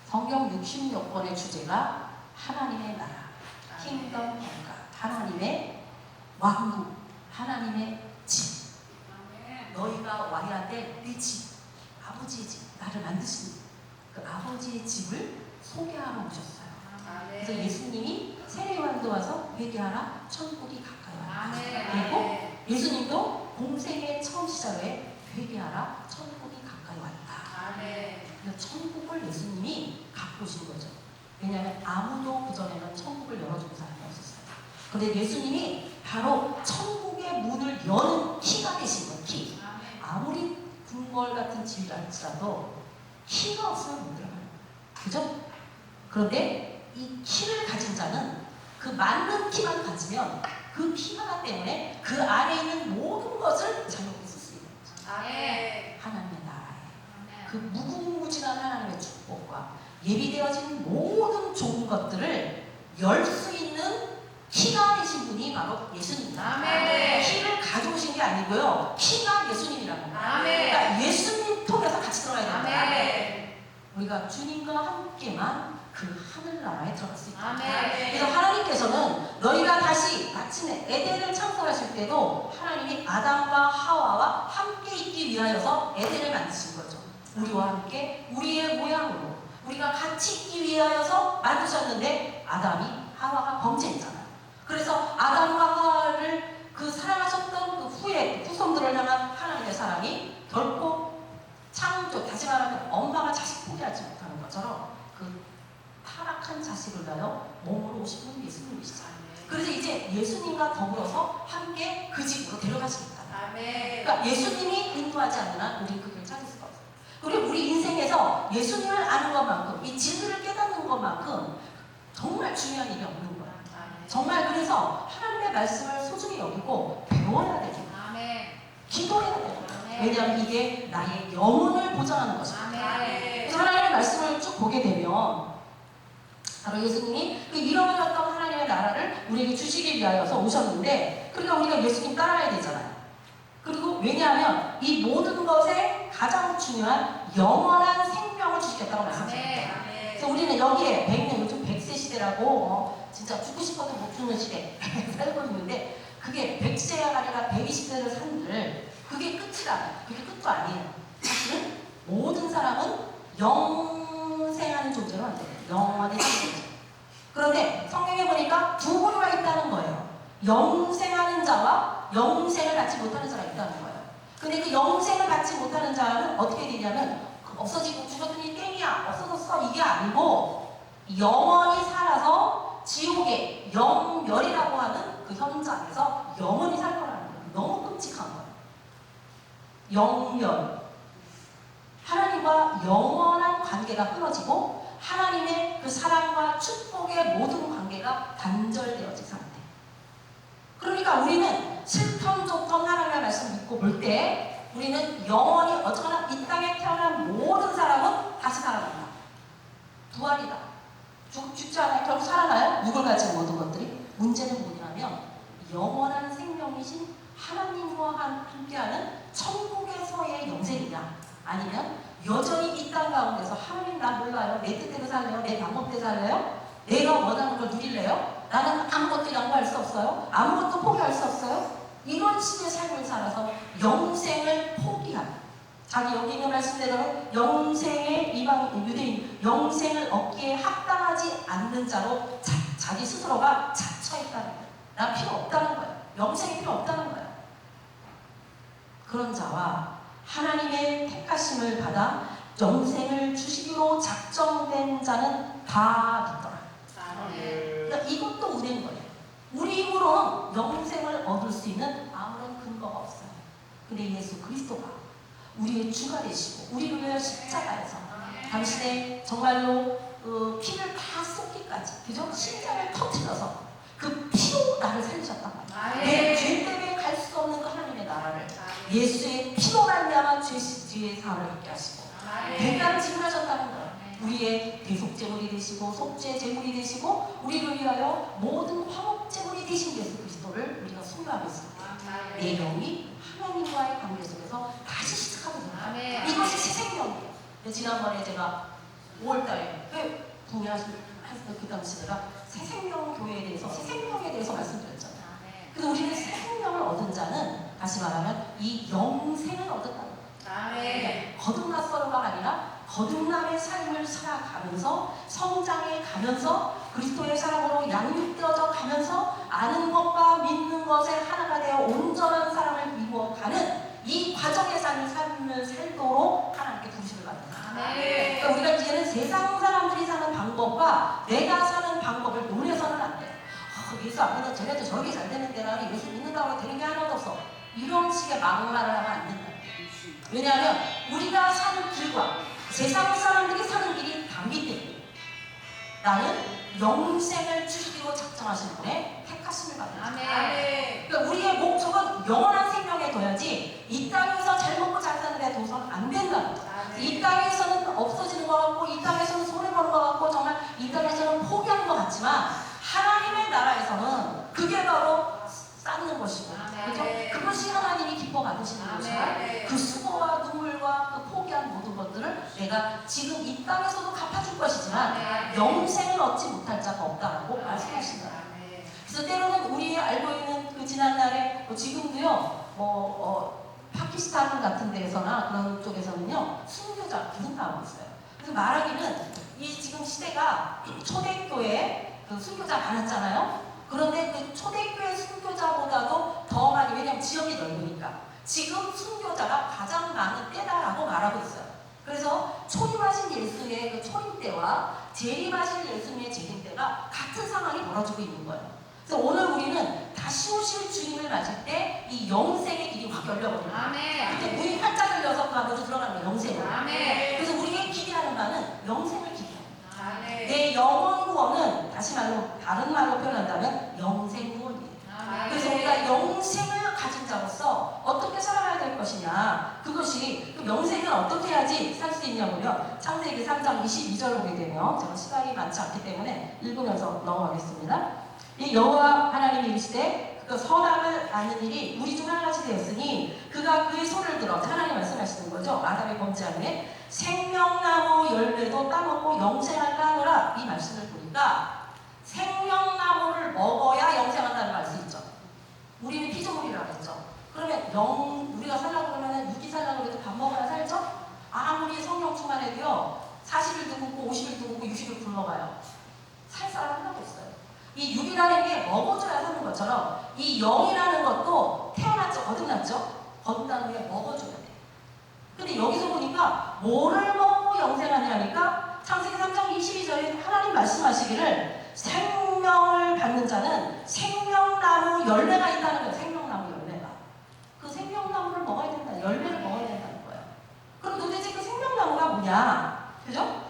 성경 60몇 권의 주제가 하나님의 나라, 킹덤 국가, 하나님의 왕국, 하나님의 집. 너희가 와야 될 네 집, 아버지의 집, 나를 만드신 그 아버지의 집을 소개하러 오셨어요. 그래서 예수님이 세례요한도 와서 회개하라, 천국이 가까이 왔다. 그리고 예수님도 공생의 처음 시작에 회개하라, 천국이 가까이 왔다. 그래서 천국을 예수님이 갖고 오신 거죠. 왜냐하면 아무도 그전에는 천국을 열어준 사람이 없었어요. 그런데 예수님이 바로 천국의 문을 여는 키가 되신 거예요. 키. 아무리 궁궐 같은 집이랄지라도 키가 없으면 못 들어가요. 그죠? 그런데 이 키를 가진 자는 그 맞는 키만 가지면 그 키 하나 때문에 그 안에 있는 모든 것을 자유롭게 쓸 수 있는 거죠. 하나님의 나라에 그 무궁무진한 하나님의 축복과 예비되어진 모든 좋은 것들을 열 수 있는 키가 되신 분이 바로 예수님입니다. 아멘. 키를 가져오신 게 아니고요. 키가 예수님이라는 거예요. 아멘. 그러니까 예수님 통해서 같이 들어가야 됩니다. 아멘. 우리가 주님과 함께만 그 하늘나라에 들어갈 수 있다. 아멘. 그래서 하나님께서는 너희가 다시 마침내 에덴을 창설하실 때도 하나님이 아담과 하와와 함께 있기 위하여서 에덴을 만드신 거죠. 우리와 함께 우리의 모양으로 우리가 같이 있기 위하여서 만드셨는데 아담이 하와가 범죄했잖아요. 그래서 아담과 하와를 그 사랑하셨던 그 후에 후손들을 향한 하나님의 사랑이 결코 창조, 다시 말하면 엄마가 자식 포기하지 못하는 것처럼 그 타락한 자식을 위하여 몸으로 오신 분 예수님이시잖아요. 그래서 이제 예수님과 더불어서 함께 그 집으로 데려가시겠다. 그러니까 예수님이 인도하지 않는 한 우리는 그 길을 찾을 수가 없어요. 그리고 우리 인생에서 예수님을 아는 것만큼 이 진리를 깨닫는 것만큼 정말 중요한 일이 없는 거예요. 정말 그래서 하나님의 말씀을 소중히 여기고 배워야 되죠. 기도해야 돼요. 왜냐하면 이게 나의 영혼을 보장하는 것입니다. 그래서 하나님의 말씀을 쭉 보게 되면 바로 예수님이 그 잃어버렸던 하나님의 나라를 우리에게 주시기 위하여서 오셨는데 그러니까 우리가 예수님 따라야 되잖아요. 그리고 왜냐하면 이 모든 것에 가장 중요한 영원한 생명을 주시겠다고 말씀하셨죠. 그래서 우리는 여기에 100년, 요즘 100세 시대라고 진짜 죽고 싶어도 못 죽는 시대 살고 있는데 그게 100세가 아니라 120세를 산들 그게 끝이라 그게 끝도 아니에요. 사실은 모든 사람은 영생하는 존재로 안 돼요. 영원히 사는 존재. 그런데 성경에 보니까 두 부류가 있다는 거예요. 영생하는 자와 영생을 받지 못하는 자가 있다는 거예요. 근데 그 영생을 받지 못하는 자는 어떻게 되냐면 없어지고 죽었더니 땡이야 없어졌어 이게 아니고 영원히 살아서 지옥의 영멸이라고 하는 그 현장에서 영원히 살 거라는 거예요. 너무 끔찍한 거예요. 영멸. 하나님과 영원한 관계가 끊어지고 하나님의 그 사랑과 축복의 모든 관계가 관계가 단절되어진 상태. 그러니까 우리는 싫던 좋던 하나님의 말씀 믿고 볼 때 우리는 영원히 어쩌거나 이 땅에 태어난 모든 사람은 다시 살아난다. 부활이다. 죽지 않아요. 결국 살아나요. 육을 가진 모든 것들이. 문제는 뭐냐면 영원한 생명이신 하나님과 함께하는 천국에서의 영생이냐, 아니면 여전히 이 땅 가운데서 하나님 나 몰라요. 내 뜻대로 살래요? 내 방법대로 살래요? 내가 원하는 걸 누릴래요? 나는 아무것도 양보할 수 없어요? 아무것도 포기할 수 없어요? 이런 식의 삶을 살아서 영생을 포기한, 자기 여기 있는 말씀대로 영생의 이방 유대인 영생을 얻기에 합당하지 않는 자로 자기 스스로가 자처했다는 거예요. 난 필요 없다는 거예요. 영생이 필요 없다는 거예요. 그런 자와 하나님의 택하심을 받아 영생을 주시기로 작정된 자는 다 믿더라. 그러니까 이것도 은혜인 거예요. 우리 힘으로는 영생을 얻을 수 있는 아무런 근거가 없어요. 근데 예수 그리스도가 우리의 주가 되시고 우리를 위하여 십자가에서 당신의 정말로 피를 다 쏟기까지, 그죠? 심장을 터뜨려서 그 피로 나를 살리셨단 말이에요. 내 죄 때문에 갈 수 없는 그 하나님의 나라를 예수의 피로 말미암아 죄의 사함을 얻게 하시고 대가를 지불하셨다는 거예요. 우리의 대속제물이 되시고 속죄제물이 되시고 우리를 위하여 모든 화목제물이 되신 예수 그리스도를 우리가 숭배하고 있습니다. 내 영이 하나님과의 관계 속에서 다시 시작하거든요. 이것이 새 생명이에요. 지난번에 제가 5월달에 부흥하신 그 당시 내가 새 생명 교회에 대해서, 새 생명에 대해서 말씀드렸잖아요. 근데 우리는 새 생명을 얻은 자는 다시 말하면 이 영생을 얻었다는 거예요. 거듭났어가 아니라 거듭남의 삶을 살아가면서 성장해 가면서 그리스도의 사람으로 양육되어져 가면서 아는 것과 믿는 것에 하나가 되어 온전한 사람을 이루어가는 이 과정의 삶을 살도록 하나님께 부르심을 받는 거예요. 그러니까 우리가 이제는 세상 사람들이 사는 방법과 내가 사는 방법을 논해서는 안 돼요. 예수 안 믿는 쟤네도 저렇게 잘 되는데 나는 예수 믿는다고 되는 게 하나도 없어. 이런 식의 막말을 하면 안 된다. 왜냐하면 우리가 사는 길과 세상 사람들이 사는 길이 다르기 때문에 나는 영생을 주시기로 작정하신 분의 택하심을 받는 거예요. 그러니까 우리의 목적은 영원한 생명에 둬야지 이 땅에서 잘 먹고 잘 사는 데 둬서는 안 된다는 거예요. 이 땅에서는 없어지는 것 같고 이 땅에서는 손해보는 것 같고 정말 이 땅에서는 포기하는 것 같지만 하나님의 나라에서는 그게 바로 쌓는 것이고, 그렇죠? 그것이 하나님이 기뻐 받으시는 것이고, 그 수고와 눈물과 그 포기한 모든 것들을 내가 지금 이 땅에서도 갚아줄 것이지만 영생을 얻지 못할 자가 없다라고 말씀하신 거예요. 그래서 때로는 우리 알고 있는 그 지난날에 지금도요 파키스탄 같은 데에서나 그런 쪽에서는요 순교자 계속 나오고 있어요. 그래서 말하기는 이 지금 시대가 초대교회 그 순교자 많았잖아요. 그런데 그 초대교회 순교자보다도 더 많이, 왜냐하면 지역이 넓으니까 지금 순교자가 가장 많은 때다라고 말하고 있어요. 그래서 초림하신 예수의 그 초림 때와 재림하신 예수님의 재림 때가 같은 상황이 벌어지고 있는 거예요. 그래서 오늘 우리는 다시 오실 주님을 맞을 때 이 영생의 길이 확 열려버려요. 그때 문이 활짝 열려서 그 안으로 들어가는 거예요. 영생으로. 그래서 우리의 기대하는 바는 영생을 기대합니다. 내 영원 구원은 다시 말로 다른 말로 표현한다면 영생 구원이에요. 그래서 우리가 영생을 가진 자로서 어떻게 살아가야 될 것이냐, 그것이 그 영생을 어떻게 해야지 살 수 있냐고요. 창세기 3장 22절 보게 되면 제가 시간이 많지 않기 때문에 읽으면서 넘어가겠습니다. 이 여호와 하나님이 이르시되 그 선악을 아는 일이 우리 중 하나같이 되었으니 그가 그의 손을 들어, 하나님 말씀하시는 거죠. 아담의 범죄함에 생명나무 열매도 따먹고 영생할까 하노라. 이 말씀을 보니까 생명나무를 먹어야 영생한다는 말 수 있죠. 우리는 피조물이라고 했죠. 그러면 우리가 살려고 그러면 육이 살려고 해도 밥 먹어야 살죠? 아무리 성령 충만해도요 40일도 굶고 50일도 굶고 60일 굶어가요. 살 사람 하나도 없어요. 이 육이라는 게 먹어줘야 사는 것처럼 이 영이라는 것도 태어났죠. 거듭났죠. 거듭난 후에 먹어줘야 돼. 근데 여기서 보니까 뭐를 먹고 영생하냐니까 창세기 3장 22절에 하나님 말씀하시기를 생명을 받는 자는 생명나무 열매가 있다는 거예요. 생명나무 열매가. 그 생명나무를 먹어야 된다. 열매를 먹어야 된다는 거예요. 그럼 도대체 그 생명나무가 뭐냐? 그죠?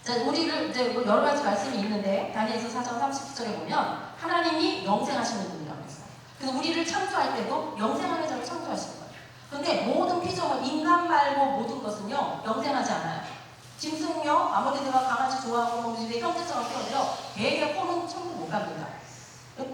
자, 우리를 이제 또 여러 가지 말씀이 있는데 다니엘서 4장 39절에 보면 하나님이 영생하시는 분이라고 했어요. 그래서 우리를 창조할 때도 영생하는 자를 창조하시는 거예요. 근데 모든 피조물, 인간 말고 모든 것은요 영생하지 않아요. 짐승요 아무리 내가 강아지 좋아하고 뭐 우리 형제처럼 키워도요 개의 코는 천국 못 갑니다.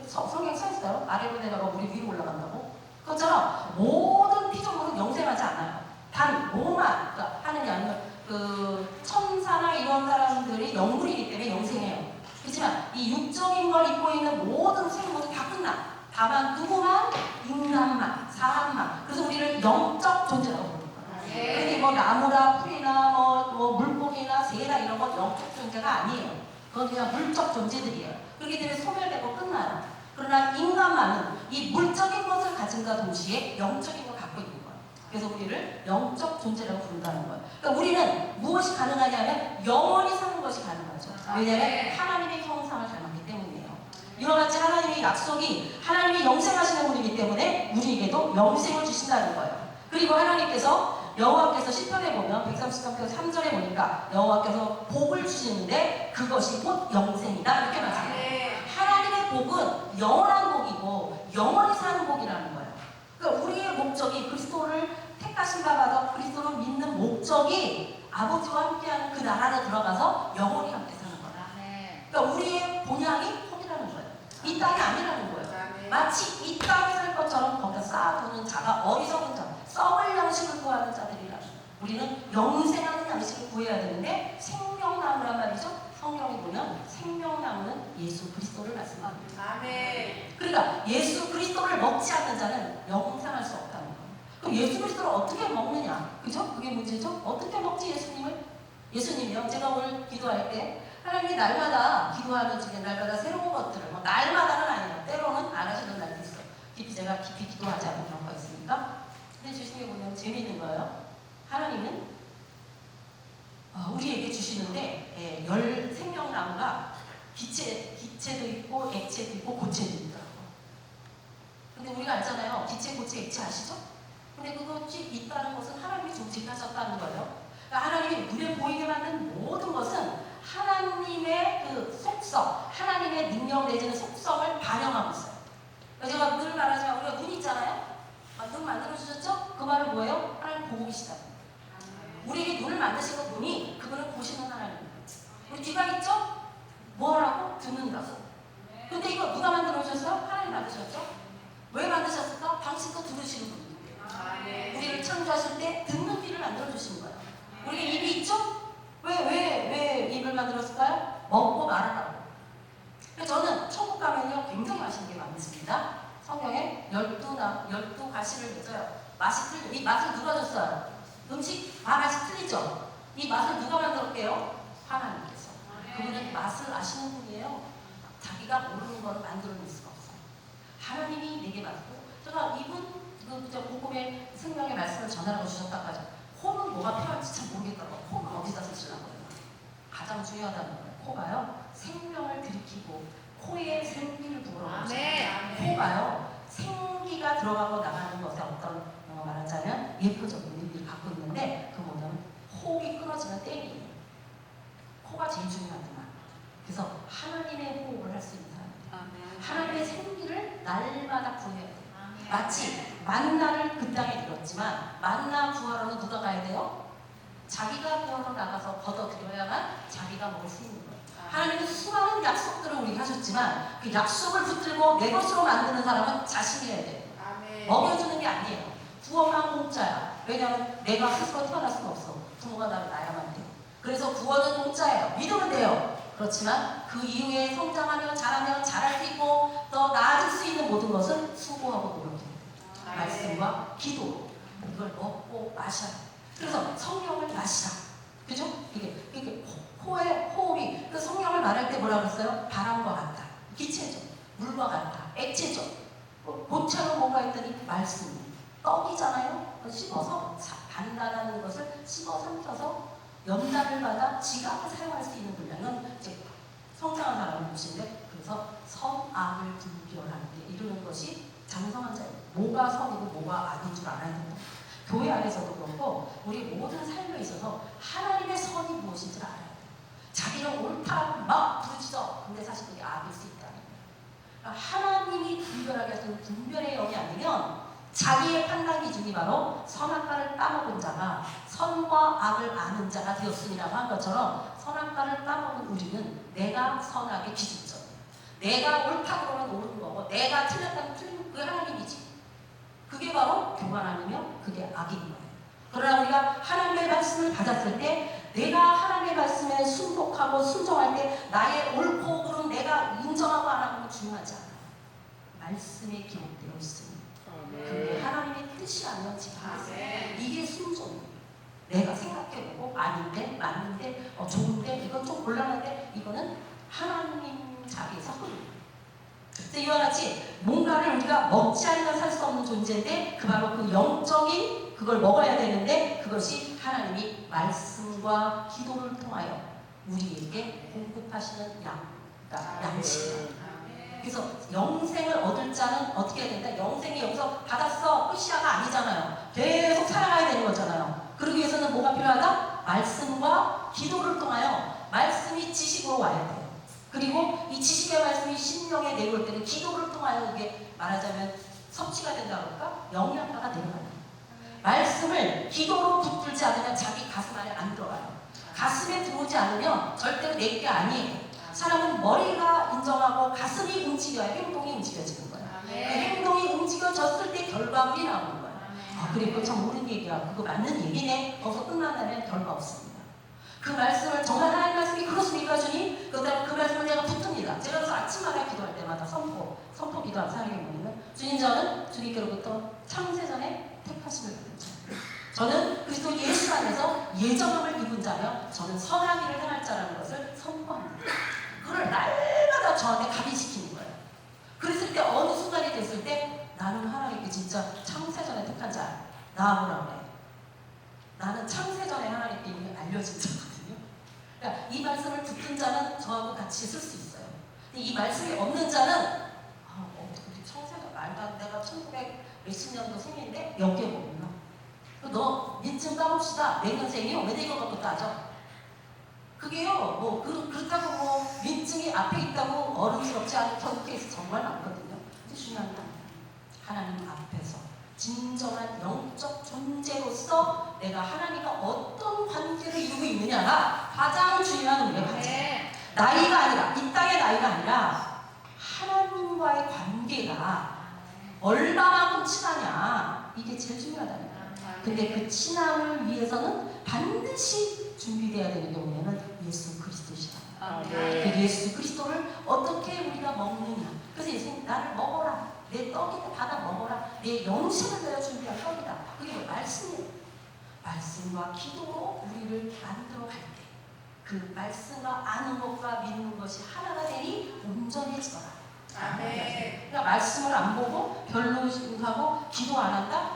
성경 써 있어요. 아래로 내려가 우리 위로 올라간다고. 그것처럼 모든 피조물은 영생하지 않아요. 단 뭐만 그러니까 하느냐 아니면 그 천사나 이런 사람들이 영물이기 때문에 영생해요. 그렇지만 이 육적인 걸 입고 있는 모든 생물은 다 끝나. 다만 누구만? 인간만, 사람만. 그래서 우리를 영적 존재라고 부르는 거예요. 근데 뭐 나무나 풀이나 뭐 물고기나 새나 이런 건 영적 존재가 아니에요. 그건 그냥 물적 존재들이에요. 그렇기 때문에 소멸되고 끝나요. 그러나 인간만은 이 물적인 것을 가진과 동시에 영적인 걸 갖고 있는 거예요. 그래서 우리를 영적 존재라고 부른다는 거예요. 그러니까 우리는 무엇이 가능하냐면 영원히 사는 것이 가능하죠. 왜냐하면 하나님의 형상을 닮았기 때문이에요. 이와 같이 하나님의 약속이 하나님이 영생하시는 분이기 때문에 우리에게도 영생을 주신다는 거예요. 그리고 하나님께서 여호와께서 시편에 보면 133편 3절에 보니까 여호와께서 복을 주시는데 그것이 곧 영생이다 이렇게 말씀해요. 하나님의 복은 영원한 복이고 영원히 사는 복이라는 거예요. 그러니까 우리의 목적이 그리스도를 택하신 바 받아 그리스도를 믿는 목적이 아버지와 함께하는 그 나라로 들어가서 영원히 함께 사는 거예요. 그러니까 우리의 본향이 복이라는 거예요. 이 땅이 아니라는 거예요. 마치 이 땅에 살 것처럼 거기서 쌓아두는 자가 어리석은 자, 썩을 양식을 구하는 자들이라. 우리는 영생하는 양식을 구해야 되는데 생명나무란 말이죠. 성경에 보면 생명나무는 예수 그리스도를 말씀합니다. 아멘. 그러니까 예수 그리스도를 먹지 않는 자는 영생할 수 없다는 거예요. 그럼 예수 그리스도를 어떻게 먹느냐? 그죠? 그게 문제죠? 어떻게 먹지 예수님을? 예수님이요. 제가 오늘 기도할 때 하나님이 날마다 기도하는 중에 날마다 새로운 것들을 뭐 날마다는 아니에요. 때로는 안 하시는 날도 있어요. 제가 깊이 기도하지 않는 경우가 있으니까. 근데 주신 게 보면 재미있는 거예요. 하나님은 우리에게 주시는데 열 생명나무가 기체도 있고 액체도 있고 고체도 있더라고요. 근데 우리가 알잖아요. 기체, 고체, 액체 아시죠? 근데 그것이 있다는 것은 하나님이 조직하셨다는 거예요. 그러니까 하나님이 눈에 보이게 만든 모든 것은 하나님의 그 속성, 하나님의 능력 내지는 속성을 반영하고 있어요. 그러니까 제가 늘 말하지만 우리가 눈이 있잖아요. 눈 만들어주셨죠? 그 말은 뭐예요? 하나님 보고 계시다. 우리에게 눈을 만드시고 보니 그거는 보시는 하나님입니다. 우리 귀가 있죠? 뭐라고? 듣는다고. 근데 이거 누가 만들어주셨어요? 하나님 만드셨죠? 왜 만드셨을까? 당신도 들으시는 분인데 우리를 창조하실 때 듣는 귀를 만들어주신 거예요. 우리가 입이 있죠? 왜 입을 만들었을까요? 먹고 말하라고. 저는 천국 가면요 굉장히 맛있는 게 많습니다. 성경에 12 가시를 맺어요. 맛이 틀려. 이 맛을 누가 줬어요? 음식 맛이 틀리죠? 이 맛을 누가 만들었게요? 하나님께서. 그분은 맛을 아시는 분이에요. 자기가 모르는 거를 만들어낼 수가 없어요. 하나님이 내게 맞고 제가 이분 복음의 생명의 말씀을 전하라고 주셨다고 하죠. 코는 뭐가 필요할지 참 모르겠더라고요. 코는 어디다 쓰시려고 해요? 가장 중요하다는 거예요. 코가요 생명을 들이키고 코에 생기를 불어넣어요. 코가요 생기가 들어가고 나가는 것에 어떤 말하자면 예표적인 의미를 갖고 있는데 그 뭐냐면 호흡이 끊어지는 땡이에요. 코가 제일 중요하구나. 그래서 하나님의 호흡을 할 수 있는 사람입니다. 하나님의 생기를 날마다 구해야 돼요. 마치 만나를 그 땅에 들었지만 만나 구하러는 누가 가야 돼요? 자기가 구하러 나가서 걷어들여야만 자기가 먹을 수 있는 거예요. 하나님은 수많은 약속들을 우리에게 하셨지만 그 약속을 붙들고 내 것으로 만드는 사람은 자신이 해야 돼요. 먹여주는 게 아니에요. 구원만 공짜야. 왜냐하면 내가 스스로 태어날 수는 없어. 부모가 나를 낳아야만 돼. 그래서 구원은 공짜예요. 믿으면 돼요. 그렇지만 그 이후에 성장하며 자라며 잘할 수 있고 더 나아질 수 있는 모든 것은 수고하고 노력해요. 말씀과 기도 이걸 먹고 마셔야 돼요. 그래서 성령을 마시라. 그죠? 이게 코의 호흡이 그 성령을 말할 때 뭐라고 했어요? 바람과 같다. 기체죠. 물과 같다. 액체죠. 고체로 뭔가 했더니 말씀. 떡이잖아요. 씹어서 단단한 것을 씹어 삼켜서 연단을 받아 지각을 사용할 수 있는 분량은 이제 성장한 사람을 보시는데 그래서 선악을 분별하는 게 이루는 것이 장성한 자예요. 뭐가 선이고 뭐가 악인 줄 알아야 된다. 교회 안에서도 그렇고 우리 모든 삶에 있어서 하나님의 선이 무엇인지 알아야 돼요. 자기는 옳다고 막 부르짖어. 근데 사실 그게 악일 수 있다는 거예요. 그러니까 하나님이 분별하게 하시는 분별의 영이 아니면 자기의 판단 기준이 바로 선악과를 따먹은 자가 선과 악을 아는 자가 되었음이라고 한 것처럼 선악과를 따먹은 우리는 내가 선악의 기준점이에요. 내가 옳다 그러면 옳은 거고 내가 틀렸다면 틀린 그게 하나님이지. 그게 바로 교만하며 그게 악인 거예요. 그러나 우리가 하나님의 말씀을 받았을 때 내가 하나님의 말씀에 순복하고 순종할 때 나의 옳고 그름 내가 인정하고 안 하고 중요하지 않아요. 말씀에 기록되어 있으니 그게 하나님의 뜻이 아니면 지키겠어요. 이게 순종이에요. 내가 생각해보고 아닌데 맞는데 좋은데 이건 좀 곤란한데 이거는 하나님 자리에서 흐릅니다. 이와 같이 뭔가를 우리가 먹지 않으면 살 수 없는 존재인데 그 바로 그 영적인 그걸 먹어야 되는데 그것이 하나님이 말씀과 기도를 통하여 우리에게 공급하시는 그러니까 양식이에요. 그래서 영생을 얻을 자는 어떻게 해야 된다? 영생이 여기서 받았어 끝이야가 아니잖아요. 계속 살아가야 되는 거잖아요. 그러기 위해서는 뭐가 필요하다? 말씀과 기도를 통하여 말씀이 지식으로 와야 돼요. 그리고 이 지식의 말씀이 심령에 내려올 때는 기도를 통하여 이게 말하자면 섭취가 된다고 할까? 영양가가 내려가요. 말씀을 기도로 붙들지 않으면 자기 가슴 안에 안 들어가요. 가슴에 들어오지 않으면 절대로 내 게 아니에요. 사람은 머리가 인정하고 가슴이 움직여야 행동이 움직여지는 거예요. 그 행동이 움직여졌을 때 결과물이 나오는 거예요. 그리고 참 옳은 얘기야. 그거 맞는 얘기네. 거기서 끝난다면 결과 없습니다. 그 말씀을 정말 하나님 말씀이 그렇습니까 주님? 그다음 그 말씀을 내가 붙듭니다. 제가 그래서 아침마다 기도할 때마다 선포 기도하는 사람이 뭐냐면 주님 저는 주님께로부터 창세전에 택하심을 받은 자. 저는 그리스도 예수 안에서 예정함을 입은 자며 저는 선한 일을 행할 자라는 것을 선포합니다. 그걸 날마다 저한테 각인시키는 거예요. 그랬을 때 어느 순간이 됐을 때 나는 하나님께 진짜 창세전에 택한 자 나아보라 그래. 나는 창세전에 하나님께 이미 알려진 자거든요. 그러니까 이 말씀을 듣는 자는 저하고 같이 쓸 수 있어요. 근데 이 말씀이 없는 자는 어떻게 창세전 말도 내가 1900 몇십 년도 생일인데 여기에 뭐구나. 너 민증 따봅시다. 몇 년생이요? 왜 이거 갖고 따져? 그게요, 그렇다고 민증이 앞에 있다고 어른스럽지 않은 케이스 정말 많거든요. 근데 중요한 건 하나님 앞에서 진정한 영적 존재로서 내가 하나님과 어떤 관계를 이루고 있느냐가 가장 중요한 우리의 관계. 나이가 아니라, 이 땅의 나이가 아니라 하나님과의 관계가 얼마만큼 친하냐, 이게 제일 중요하다는 거예요. 근데 그 친함을 위해서는 반드시 준비되어야 되는 게 뭐냐면 예수 그리스도시다. 그 예수 그리스도를 어떻게 우리가 먹느냐. 그래서 예수님 나를 먹어라. 내 떡이다 받아 먹어라. 내 영생을 내가 준비한 떡이다. 그게 뭐 말씀이에요. 말씀과 기도로 우리를 만들어 갈 때 그 말씀과 아는 것과 믿는 것이 하나가 되니 온전해지더라. 그러니까 말씀을 안 보고 별로 하고 기도 안 한다?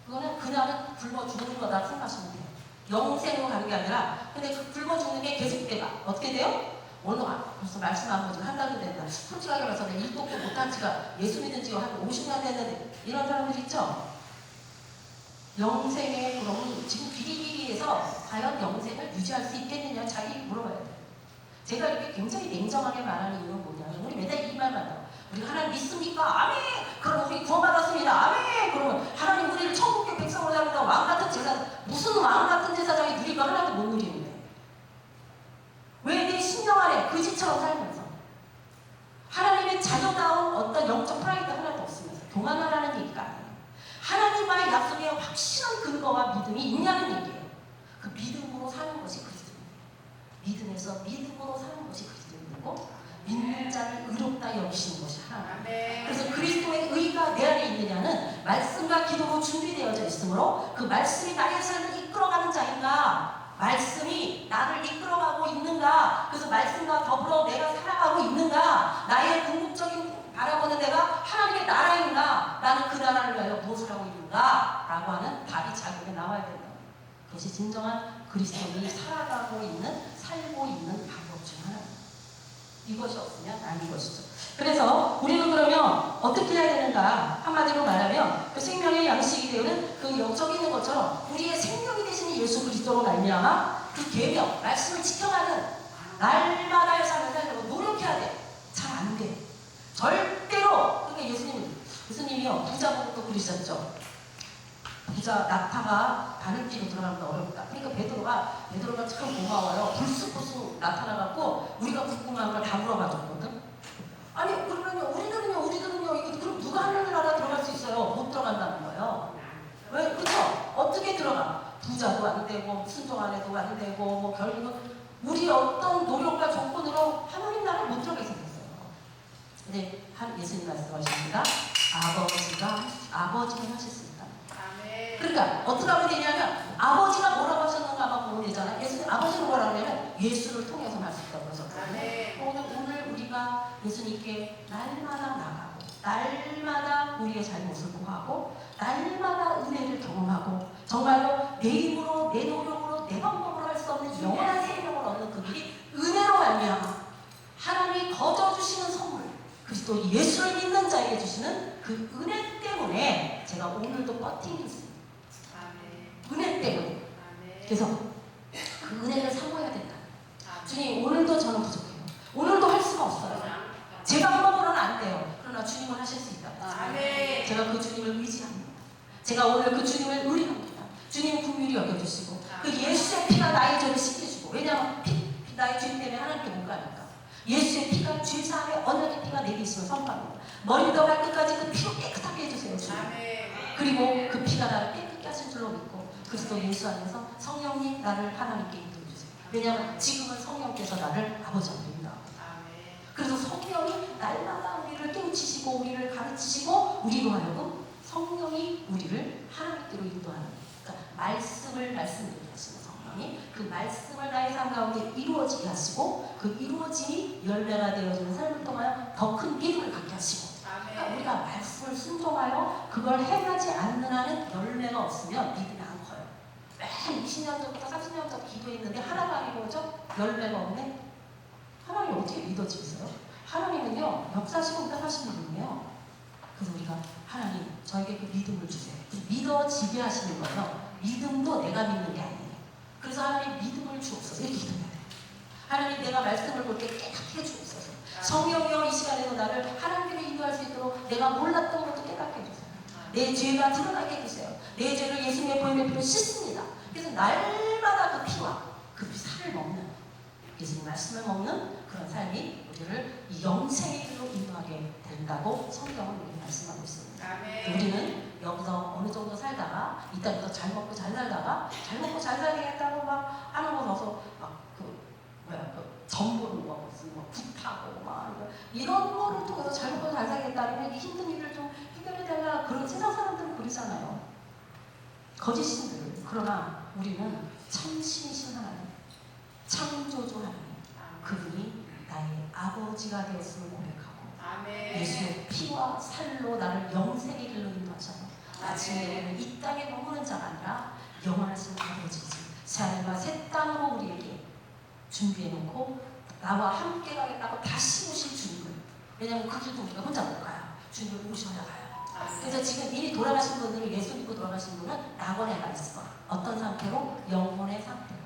그거는 그날은 굶어 죽는 거다 생각하시면 돼요. 영생으로 가는 게 아니라 근데 그 굶어 죽는 게 계속돼가 어떻게 돼요? 오늘 벌써 말씀 안 보지 한 달도 된다. 솔직하게 말해서 내가 일독도 못한 지가 예수 믿은 지가 한 50년 됐는데 이런 사람들 있죠? 영생의 그럼 지금 비리비리에서 과연 영생을 유지할 수 있겠느냐 자기 물어봐야 돼요. 제가 이렇게 굉장히 냉정하게 말하는 이유는 뭐냐면 우리 맨날 이 말만 해요. 우리 하나님 믿습니까? 아멘! 그럼 우리 구원받았습니다. 아멘! 그러면 하나님 우리를 천국의 백성으로 잡는다. 왕같은 제사 무슨 왕같은 제사장이 누릴 거 하나도 못 누리는데 왜 내 신령 안에 그지처럼 살면서 하나님의 자녀다운 어떤 영적 프라이드 하나도 없으면서 교만하라는 얘기가 아니에요. 하나님과의 약속에 확실한 근거와 믿음이 있냐는 얘기예요. 그 믿음으로 사는 것이 그리스도입니다. 믿음에서 믿음으로 사는 것이 그리스도이고 믿는 자를 의롭다 여기시는 것이 하나님. 그래서 그리스도의 의가 내 안에 있느냐는 말씀과 기도로 준비되어져 있으므로 그 말씀이 나의 삶을 이끌어가는 자인가 말씀이 나를 이끌어가고 있는가 그래서 말씀과 더불어 내가 살아가고 있는가 나의 궁극적인 바라보는 내가 하나님의 나라인가 나는 그 나라를 위하여 무엇을 하고 있는가 라고 하는 답이 자기에게 나와야 된다. 그것이 진정한 그리스도인이 살아가고 있는 살고 있는 방법 중 하나입니다. 이것이 없으면 아닌 것이죠. 그래서 우리는 그러면 어떻게 해야 되는가 한마디로 말하면 그 생명의 양식이 되는 그 영적이 있는 것처럼 우리의 생명이 되시는 예수 그리스도로 말미암아 그 계명 말씀을 지켜가는 날마다의 삶을 살려고 노력해야 돼. 잘 안 돼. 절대로. 그러니까 예수님이요 부자분도 그러셨죠. 부자 낙타가 바늘귀로 들어가는 거 어렵다. 그러니까 베드로가 참 고마워요. 불쑥불쑥 나타나갖고 우리가 궁금한 걸 다 물어봐줬거든. 아니 그러면요 우리들은요 이거 그럼 누가 하늘나라 들어갈 수 있어요? 못 들어간다는 거예요. 왜? 그렇죠? 어떻게 들어가? 부자도 안 되고 순종 안 해도 안 되고 뭐 결국은 우리 어떤 노력과 조건으로 하나님 나라에 못 들어가게 생겼어요. 근데 예수님 말씀하십니다. 아버지는 하실 수 있다. 그러니까 어떻게 하면 되냐면 아버지가 뭐라고 하셨는가만 보면 되잖아요. 아버지는 뭐라고 하냐면 예수를 통해서 할 수 있다고 하셨거든요. 오늘 우리가 예수님께 날마다 나가고 날마다 우리의 잘못을 구하고 날마다 은혜를 경험하고 정말로 내 힘으로 내 노력으로 내 방법으로 할 수 없는 영원한 생명을 얻는 그 길이 은혜로 말미암아 하나님이 거저 주시는 선물 그리스도 예수를 믿는 자에게 주시는 그 은혜 때문에 제가 오늘도 버티고 있습니다. 은혜 때문에. 그래서 그 은혜를 사모해야 된다. 주님 오늘도 저는 부족해요. 오늘도 할 수가 없어요. 제가 한 번으로는 안 돼요. 그러나 주님은 하실 수 있다. 제가 그 주님을 의지합니다. 제가 오늘 그 주님을 의뢰합니다. 주님 긍휼히 여겨주시고 그 예수의 피가 나의 죄를 씻겨주고 왜냐하면 나의 죄 때문에 하나님께 못 가니까 예수의 피가 죄사함의 언약의 피가 내게 있으면 선포합니다. 머리부터 발끝까지 그 피로 깨끗하게 해주세요. 주님. 그리고 그 피가 나를 깨끗게 하신 줄로 믿고 그리스도 예수 안에서 성령님 나를 하나님께 인도해주세요. 왜냐하면 지금은 성령께서 나를 아버지 앞에 인도하고 그래서 성령이 날마다 우리를 깨우치시고 우리를 가르치시고 우리로 하여금 성령이 우리를 하나님께로 인도하는 그러니까 말씀을 말씀드리게 하시는 성령이 그 말씀을 나의 삶 가운데 이루어지게 하시고 그 이루어짐이 열매가 되어지는 삶을 통하여 더 큰 믿음을 갖게 하시고 그러니까 우리가 말씀을 순종하여 그걸 행하지 않는 한은 열매가 없으면 믿음이 안 커요. 매일 20년 전부터 30년 전 기도했는데 하나가 아니고 오죠? 열매가 없네? 하나님 어떻게 믿어지겠어요? 하나님은요 역사시고 사시는 분이에요. 그래서 우리가 하나님 저에게 그 믿음을 주세요. 믿어지게 하시는 거예요. 믿음도 내가 믿는 게 아니에요. 그래서 하나님 믿음을 주옵소서 이렇게 기도해야 돼요. 하나님 내가 말씀을 볼 때 깨닫게 해주옵소서. 성령이여 이 시간에도 나를 하나님께로 인도할 수 있도록 내가 몰랐던 것도 깨닫게 해주세요. 내 죄가 드러나게 해주세요. 내 죄를 예수님의 보혈의 피로 씻습니다. 그래서 날마다 그 피와 그 살을 먹는 예수님 말씀을 먹는 그런 삶이 우리를 이 영생의 길로 인도하게 된다고 성경은 우리에게 말씀하고 있습니다. 우리는 여기서 어느 정도 살다가 이 땅에서 잘 먹고 잘 살다가 잘 먹고 잘 살겠다고 막 하는 거 넣어서 정보를 뭐 굿하고 막 이런 거를 통해서 잘 먹고 잘 살겠다는 힘든 일을 좀 해결해달라 그런 세상 사람들은 그러잖아요. 거짓신들. 그러나 우리는 참신이신 하나님 창조주 하나님 그분이 나의 아버지가 되었음을 고백하고 예수의 피와 살로 나를 영생의 길로 인도하셔서 아침에 우리는 이 땅에 머무는 자가 아니라 영원하신 아버지지 새하늘과 새 땅으로 우리에게 준비해놓고 나와 함께 가겠다고 다시 오실 주님을 왜냐하면 그 길도 우리가 혼자 못 가요. 주님을 모셔야 가요. 그래서 지금 이미 돌아가신 분들을 예수 믿고 돌아가신 분은 낙원에 가 있어. 어떤 상태로? 영혼의 상태로.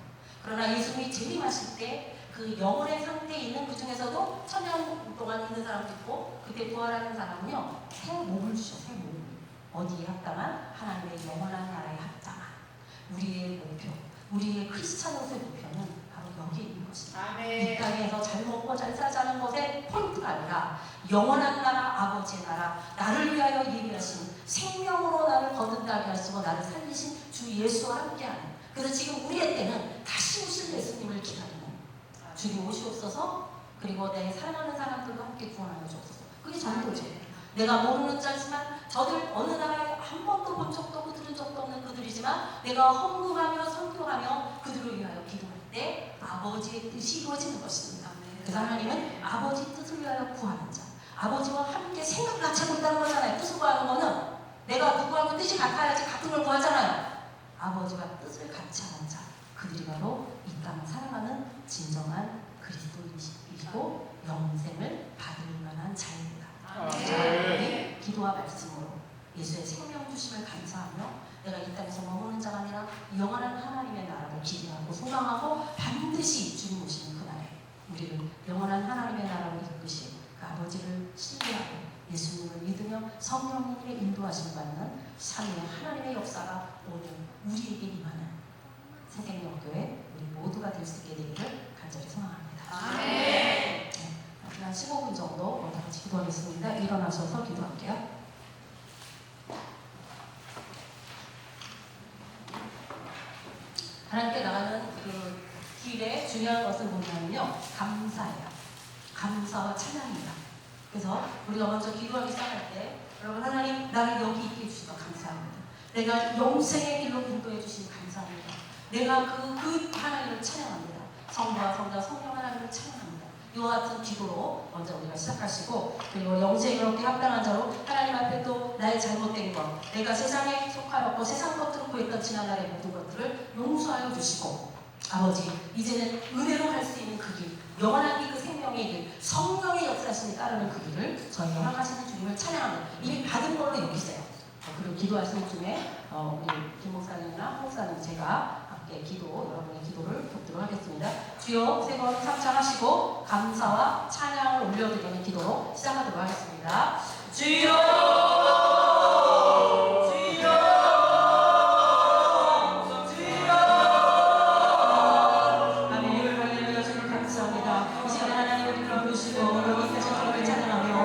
그러나 예수님이 재림하실 때 그 영혼의 상태에 있는 그 중에서도 천년 동안 있는 사람도 있고 그때 부활하는 사람은요 새 몸을 주셔. 새 몸. 어디에 합당한? 하나님의 영원한 나라에 합당한 우리의 목표 우리의 크리스찬으로서의 목표는 바로 여기에 있는 것입니다. 이 땅에서 잘 먹고 잘 살자는 것의 포인트가 아니라 영원한 나라 아버지의 나라 나를 위하여 예비하신 생명으로 나를 거듭나게 하시고 나를 살리신 주 예수와 함께하는 그래서 지금 우리의 때는 다시 오실 예수님을 기다리는 주님 오시옵소서 그리고 내 사랑하는 사람들과 함께 구원하여 주옵소서 그게 전도죠. 내가 모르는 자지만 저들 어느 나라에 한 번도 본 적도 없고 들은 적도 없는 그들이지만 내가 헌금하며 선교하며 그들을 위하여 기도할 때 아버지의 뜻이 이루어지는 것입니다. 그래서 하나님은 아버지 뜻을 위하여 구하는 자 아버지와 함께 생각 같이 하고 있다는 거잖아요. 뜻을 구하는 거는 내가 누구하고 뜻이 같아야지 같은 걸 구하잖아요. 아버지와 뜻을 같이 하는 자 그들이 바로 이 땅을 살아가는 진정한 그리스도인이시고 영생을 받을 만한 자입니다. 자, 기도와 말씀으로 예수의 생명 주심을 감사하며 내가 이 땅에서 머무는 자가 아니라 영원한 하나님의 나라를 기대하고 소망하고 반드시 주님 오시는 그날에 우리를 영원한 하나님의 나라로 이끄신 그 아버지를 신뢰하고 예수님을 믿으며 성령님의 인도하심을 받는 삼위의 하나님의 역사가 오늘 우리에게 임하는 새생명교회 우리 모두가 될 수 있게 되기를 간절히 소망합니다. 아멘. 한 15분 정도 다 같이 기도하겠습니다. 일어나셔서 기도할게요. 하나님께 나가는 그 길에 중요한 것은 뭐냐면요, 감사예요. 감사와 찬양입니다. 그래서 우리가 먼저 기도하기 시작할 때 여러분, 하나님 나를 여기 있게 해주셔서 감사합니다. 내가 영생의 길로 인도해 주시니 감사합니다. 내가 그 하나님을 찬양합니다. 성부와 성자 성령 하나님을 찬양합니다. 이와 같은 기도로 먼저 우리가 시작하시고, 그리고 영생에 그렇게 합당한 자로 하나님 앞에 또 나의 잘못된 것, 내가 세상에 속하였고 세상 것들을 구했던 지난날의 모든 것들을 용서하여 주시고, 아버지 이제는 은혜로 갈 수 있는 그 길, 영원한 길, 그 생명의 길, 성령의 역사심이 따르는 그 길을 저희가 향하시는 주님을 찬양합니다. 이미 받은 걸로 여기세요. 그리고 기도하시는 중에 우리 김 목사님이나 홍 목사님 제가 함께 기도, 여러분의 기도를 돕도록 하겠습니다. 주여 세 번 합창하시고 감사와 찬양을 올려드리는 기도로 시작하도록 하겠습니다. 주여 감사합니다. 이 시간에 하나님을 불러주시고 여기 계신 주님을 찬양하며